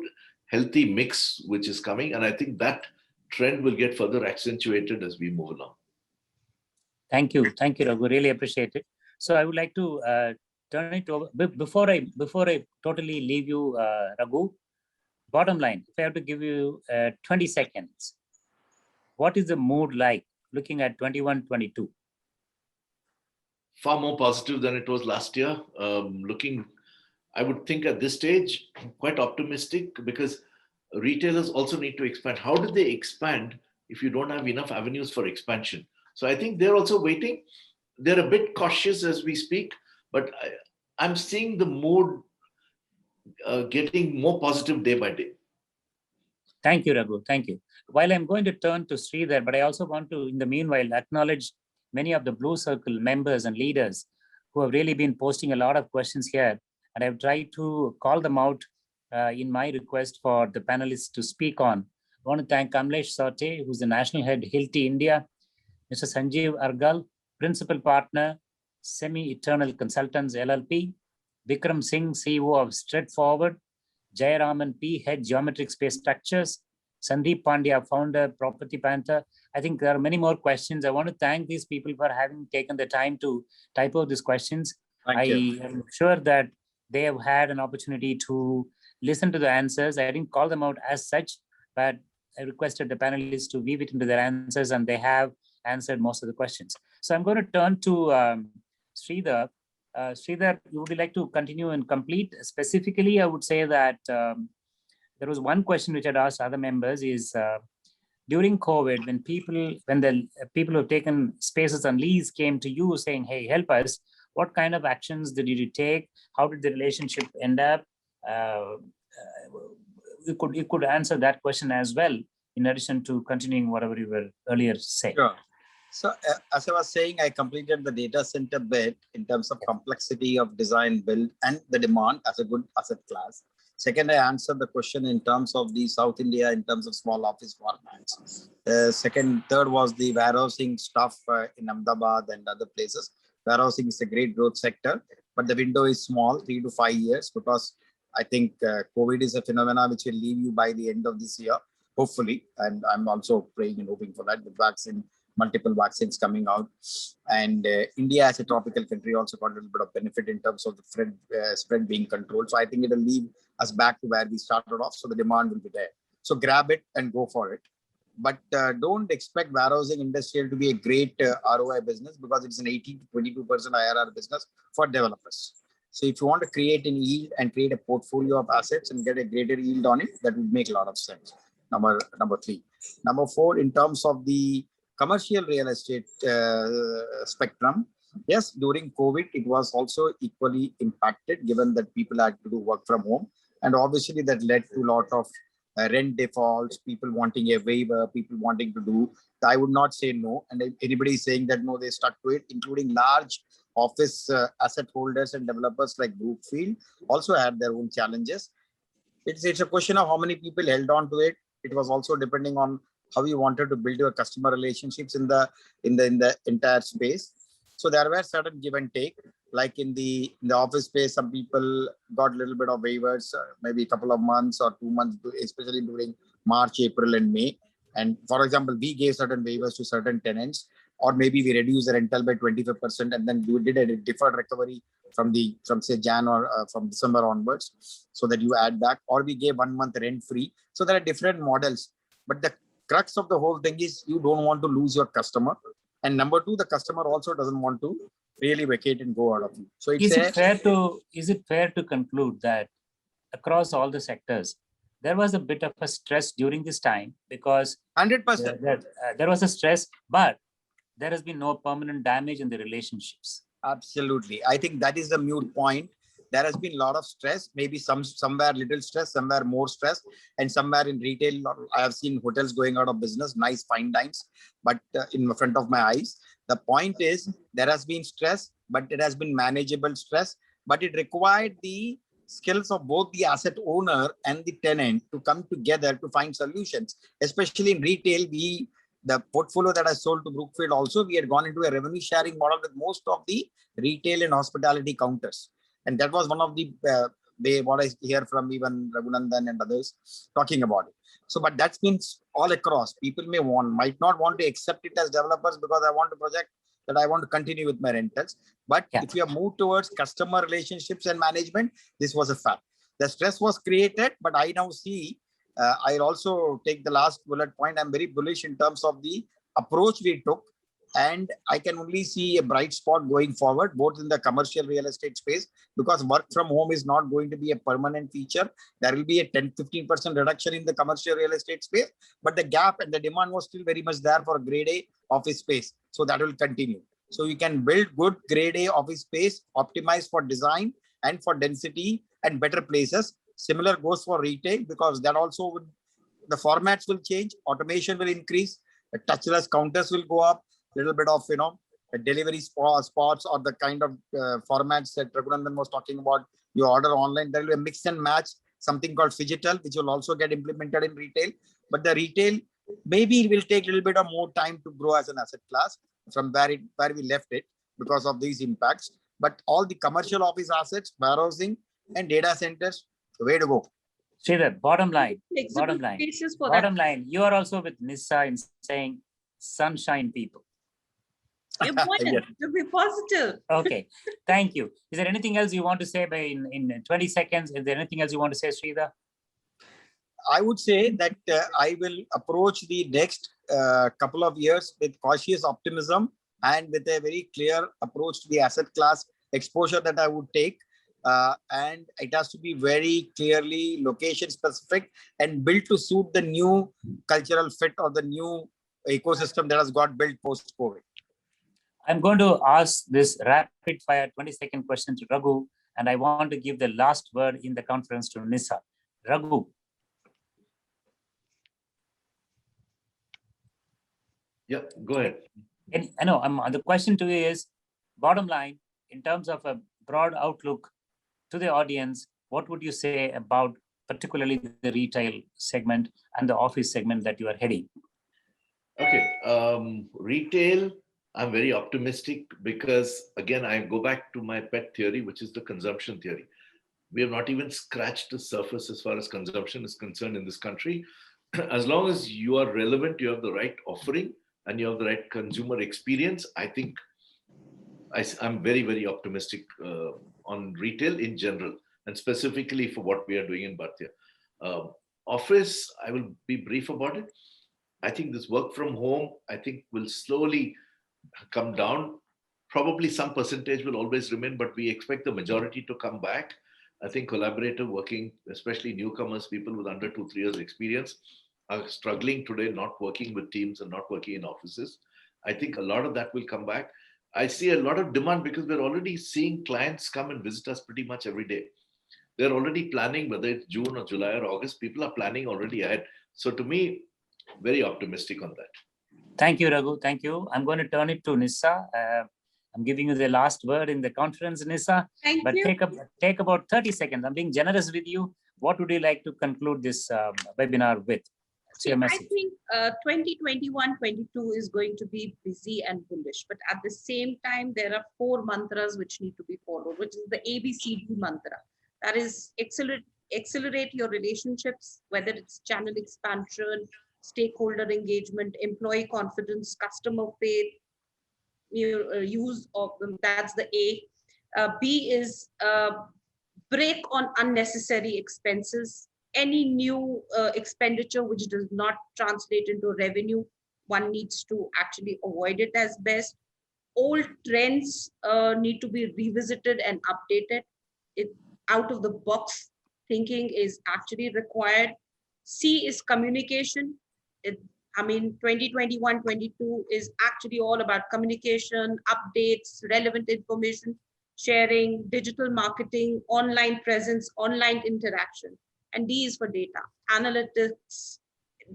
[SPEAKER 6] healthy mix which is coming, and I think that trend will get further accentuated as we move along.
[SPEAKER 3] Thank you, Raghu. Really appreciate it. So I would like to turn it over before I totally leave you, Raghu. Bottom line, if I have to give you 20 seconds, what is the mood like looking at 21-22?
[SPEAKER 6] Far more positive than it was last year. I would think at this stage, quite optimistic, because retailers also need to expand. How do they expand if you don't have enough avenues for expansion? So I think they're also waiting. They're a bit cautious as we speak, but I'm seeing the mood getting more positive day by day.
[SPEAKER 3] Thank you, Raghu. Thank you. While I'm going to turn to Shridhar, but I also want to, in the meanwhile, acknowledge many of the Blue Circle members and leaders who have really been posting a lot of questions here. And I've tried to call them out in my request for the panelists to speak on. I want to thank Kamlesh Saute, who's the National Head, Hilti India, Mr. Sanjeev Argal, Principal Partner, Semi-Eternal Consultants, LLP, Vikram Singh, CEO of Straightforward, Jayaraman P, Head, Geometric Space Structures, Sandeep Pandya, Founder, Property Panther. I think there are many more questions. I want to thank these people for having taken the time to type out these questions. I am sure that they have had an opportunity to listen to the answers. I didn't call them out as such, but I requested the panelists to weave it into their answers, and they have answered most of the questions. So I'm going to turn to Shridhar. Shridhar, would you like to continue and complete? Specifically, I would say that there was one question which I'd asked other members is, during COVID, when the people who have taken spaces on lease came to you saying, hey, help us, what kind of actions did you take? How did the relationship end up? You could answer that question as well, in addition to continuing whatever you were earlier saying.
[SPEAKER 1] Sure. So as I was saying, I completed the data center bit in terms of complexity of design, build, and the demand as a good asset class. Second, I answered the question in terms of the South India, in terms of small office formats. Third was the warehousing stuff in Ahmedabad and other places. Warehousing is a great growth sector, but the window is small, 3 to 5 years, because I think COVID is a phenomena which will leave you by the end of this year, hopefully. And I'm also praying and hoping for that. The vaccine, multiple vaccines coming out. And India as a tropical country also got a little bit of benefit in terms of the spread being controlled. So I think it will leave us back to where we started off. So the demand will be there. So grab it and go for it. But don't expect warehousing industrial to be a great ROI business, because it's an 18 to 22% IRR business for developers. So if you want to create an yield and create a portfolio of assets and get a greater yield on it, that would make a lot of sense. Number 3. Number 4, in terms of the commercial real estate spectrum, yes, during COVID, it was also equally impacted, given that people had to do work from home. And obviously that led to a lot of rent defaults, people wanting a waiver, people wanting to do. I would not say no. And if anybody is saying that no, they stuck to it, including large office asset holders and developers like Brookfield also had their own challenges. It's a question of how many people held on to it. It was also depending on how you wanted to build your customer relationships in the entire space. So there were certain give and take, like in the office space, some people got a little bit of waivers, maybe a couple of months or 2 months, especially during March, April, and May. And for example, we gave certain waivers to certain tenants, or maybe we reduced the rental by 25%, and then we did a deferred recovery from say Jan or from December onwards, so that you add back, or we gave 1 month rent free. So there are different models, but the crux of the whole thing is you don't want to lose your customer. And number 2, the customer also doesn't want to really vacate and go out of you. So it's
[SPEAKER 3] is it fair to conclude that across all the sectors, there was a bit of a stress during this time, because
[SPEAKER 1] 100%.
[SPEAKER 3] There was a stress, but there has been no permanent damage in the relationships.
[SPEAKER 1] Absolutely. I think that is the mute point. There has been a lot of stress, maybe somewhere little stress, somewhere more stress, and somewhere in retail, I have seen hotels going out of business, nice fine dines, but in front of my eyes. The point is, there has been stress, but it has been manageable stress, but it required the skills of both the asset owner and the tenant to come together to find solutions. Especially in retail, the portfolio that I sold to Brookfield also, we had gone into a revenue sharing model with most of the retail and hospitality counters. And that was one of the what I hear from even Raghunandan and others talking about it. So, but that's been all across. People might not want to accept it as developers, because I want to project that I want to continue with my rentals. But if you have moved towards customer relationships and management, this was a fact. The stress was created, but I now see, I'll also take the last bullet point. I'm very bullish in terms of the approach we took. And I can only see a bright spot going forward, both in the commercial real estate space, because work from home is not going to be a permanent feature. There will be a 10-15% reduction in the commercial real estate space, but the gap and the demand was still very much there for grade A office space. So that will continue. So you can build good grade A office space, optimized for design and for density and better places. Similar goes for retail, because that also the formats will change, automation will increase, the touchless counters will go up, little bit of, delivery spots or the kind of formats that Raghunandan was talking about. You order online, there will be a mix and match, something called phygital, which will also get implemented in retail. But the retail, maybe it will take a little bit of more time to grow as an asset class from where we left it because of these impacts. But all the commercial office assets, warehousing and data centers, way to go.
[SPEAKER 3] Shridhar, bottom line, you are also with Nissa in saying sunshine people.
[SPEAKER 4] You want to be positive.
[SPEAKER 3] Okay, thank you. Is there anything else you want to say in 20 seconds? Is there anything else you want to say, Shridhar?
[SPEAKER 1] I would say that I will approach the next couple of years with cautious optimism and with a very clear approach to the asset class exposure that I would take. And it has to be very clearly location specific and built to suit the new cultural fit or the new ecosystem that has got built post-COVID.
[SPEAKER 3] I'm going to ask this rapid fire 20-second question to Raghu, and I want to give the last word in the conference to Nissa. Raghu.
[SPEAKER 6] Yeah, go ahead.
[SPEAKER 3] I know the question to you is, bottom line, in terms of a broad outlook to the audience, what would you say about particularly the retail segment and the office segment that you are heading?
[SPEAKER 6] Okay, retail, I'm very optimistic because, again, I go back to my pet theory, which is the consumption theory. We have not even scratched the surface as far as consumption is concerned in this country. As long as you are relevant, you have the right offering, and you have the right consumer experience, I think I'm very, very optimistic on retail in general, and specifically for what we are doing in Bhartiya. Office, I will be brief about it. I think this work from home, I think will slowly come down. Probably some percentage will always remain, but we expect the majority to come back. I think collaborative working, especially newcomers, people with under 2-3 years experience, are struggling today, not working with teams and not working in offices. I think a lot of that will come back. I see a lot of demand because we're already seeing clients come and visit us pretty much every day. They're already planning, whether it's June or July or August, people are planning already ahead. So to me, very optimistic on that.
[SPEAKER 3] Thank you, Raghu. Thank you. I'm going to turn it to Nissa. I'm giving you the last word in the conference, Nissa.
[SPEAKER 4] Thank
[SPEAKER 3] but
[SPEAKER 4] you.
[SPEAKER 3] take about 30 seconds. I'm being generous with you. What would you like to conclude this webinar with? What's your message?
[SPEAKER 4] I think 2021-22 is going to be busy and bullish, but at the same time, there are 4 mantras which need to be followed, which is the ABCD mantra. That is accelerate your relationships, whether it's channel expansion, stakeholder engagement, employee confidence, customer faith, use of them. That's the A. B is break on unnecessary expenses. Any new expenditure which does not translate into revenue, one needs to actually avoid it as best. Old trends need to be revisited and updated. Out of the box thinking is actually required. C is communication. 2021-22 is actually all about communication, updates, relevant information, sharing, digital marketing, online presence, online interaction. And D is for data, analytics,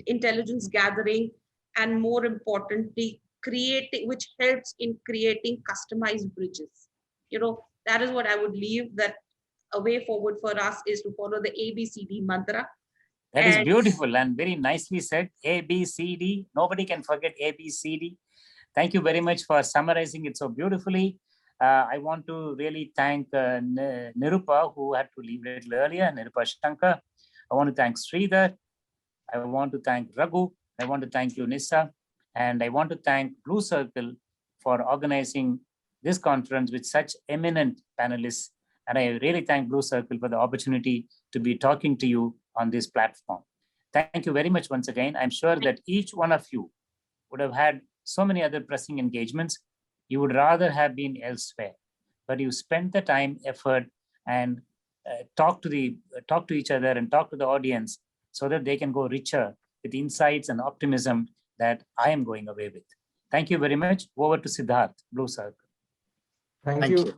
[SPEAKER 4] intelligence gathering, and more importantly, creating, which helps in creating customized bridges. That is what I would leave, that a way forward for us is to follow the ABCD mantra.
[SPEAKER 3] That is beautiful and very nicely said. ABCD. Nobody can forget ABCD. Thank you very much for summarizing it so beautifully. I want to really thank Nirupa, who had to leave a little earlier, Nirupa Shankar. I want to thank Shridhar. I want to thank Raghu. I want to thank you, Nissa. And I want to thank Blue Circle for organizing this conference with such eminent panelists. And I really thank Blue Circle for the opportunity to be talking to you on this platform. Thank you very much once again. I'm sure that each one of you would have had so many other pressing engagements. You would rather have been elsewhere, but you spent the time, effort, and talk to each other and talk to the audience so that they can go richer with insights and optimism that I am going away with. Thank you very much. Over to Siddharth, Blue Circle.
[SPEAKER 2] Thank you.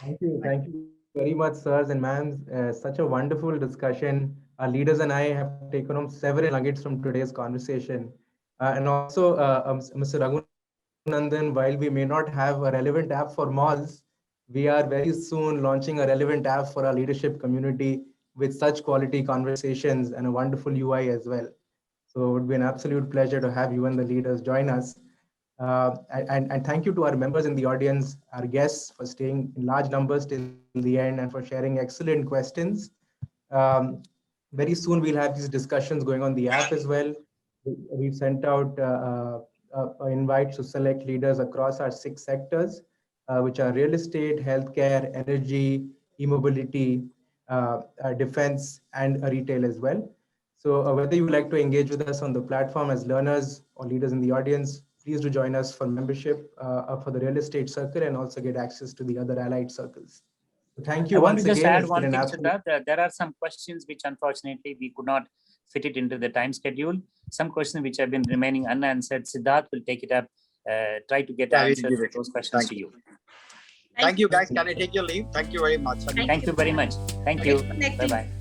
[SPEAKER 2] Thank you very much, sirs and ma'ams. Such a wonderful discussion. Our leaders and I have taken home several nuggets from today's conversation. And also, Mr. Raghunandan, while we may not have a relevant app for malls, we are very soon launching a relevant app for our leadership community with such quality conversations and a wonderful UI as well. So it would be an absolute pleasure to have you and the leaders join us. And thank you to our members in the audience, our guests, for staying in large numbers till the end and for sharing excellent questions. Very soon we'll have these discussions going on the app as well. We've sent out invites to select leaders across our 6 sectors, which are real estate, healthcare, energy, e-mobility, defense, and retail as well. So whether you would like to engage with us on the platform as learners or leaders in the audience, please do join us for membership for the real estate circle and also get access to the other allied circles. So thank you once again.
[SPEAKER 3] I want to just add one thing, Siddharth. There are some questions which unfortunately we could not fit it into the time schedule. Some questions which have been remaining unanswered. Siddharth will take it up, try to get answers to those questions to you.
[SPEAKER 1] Thank you, guys. Can I take your leave? Thank you very much.
[SPEAKER 3] Thank you very much. Thank you. Bye-bye.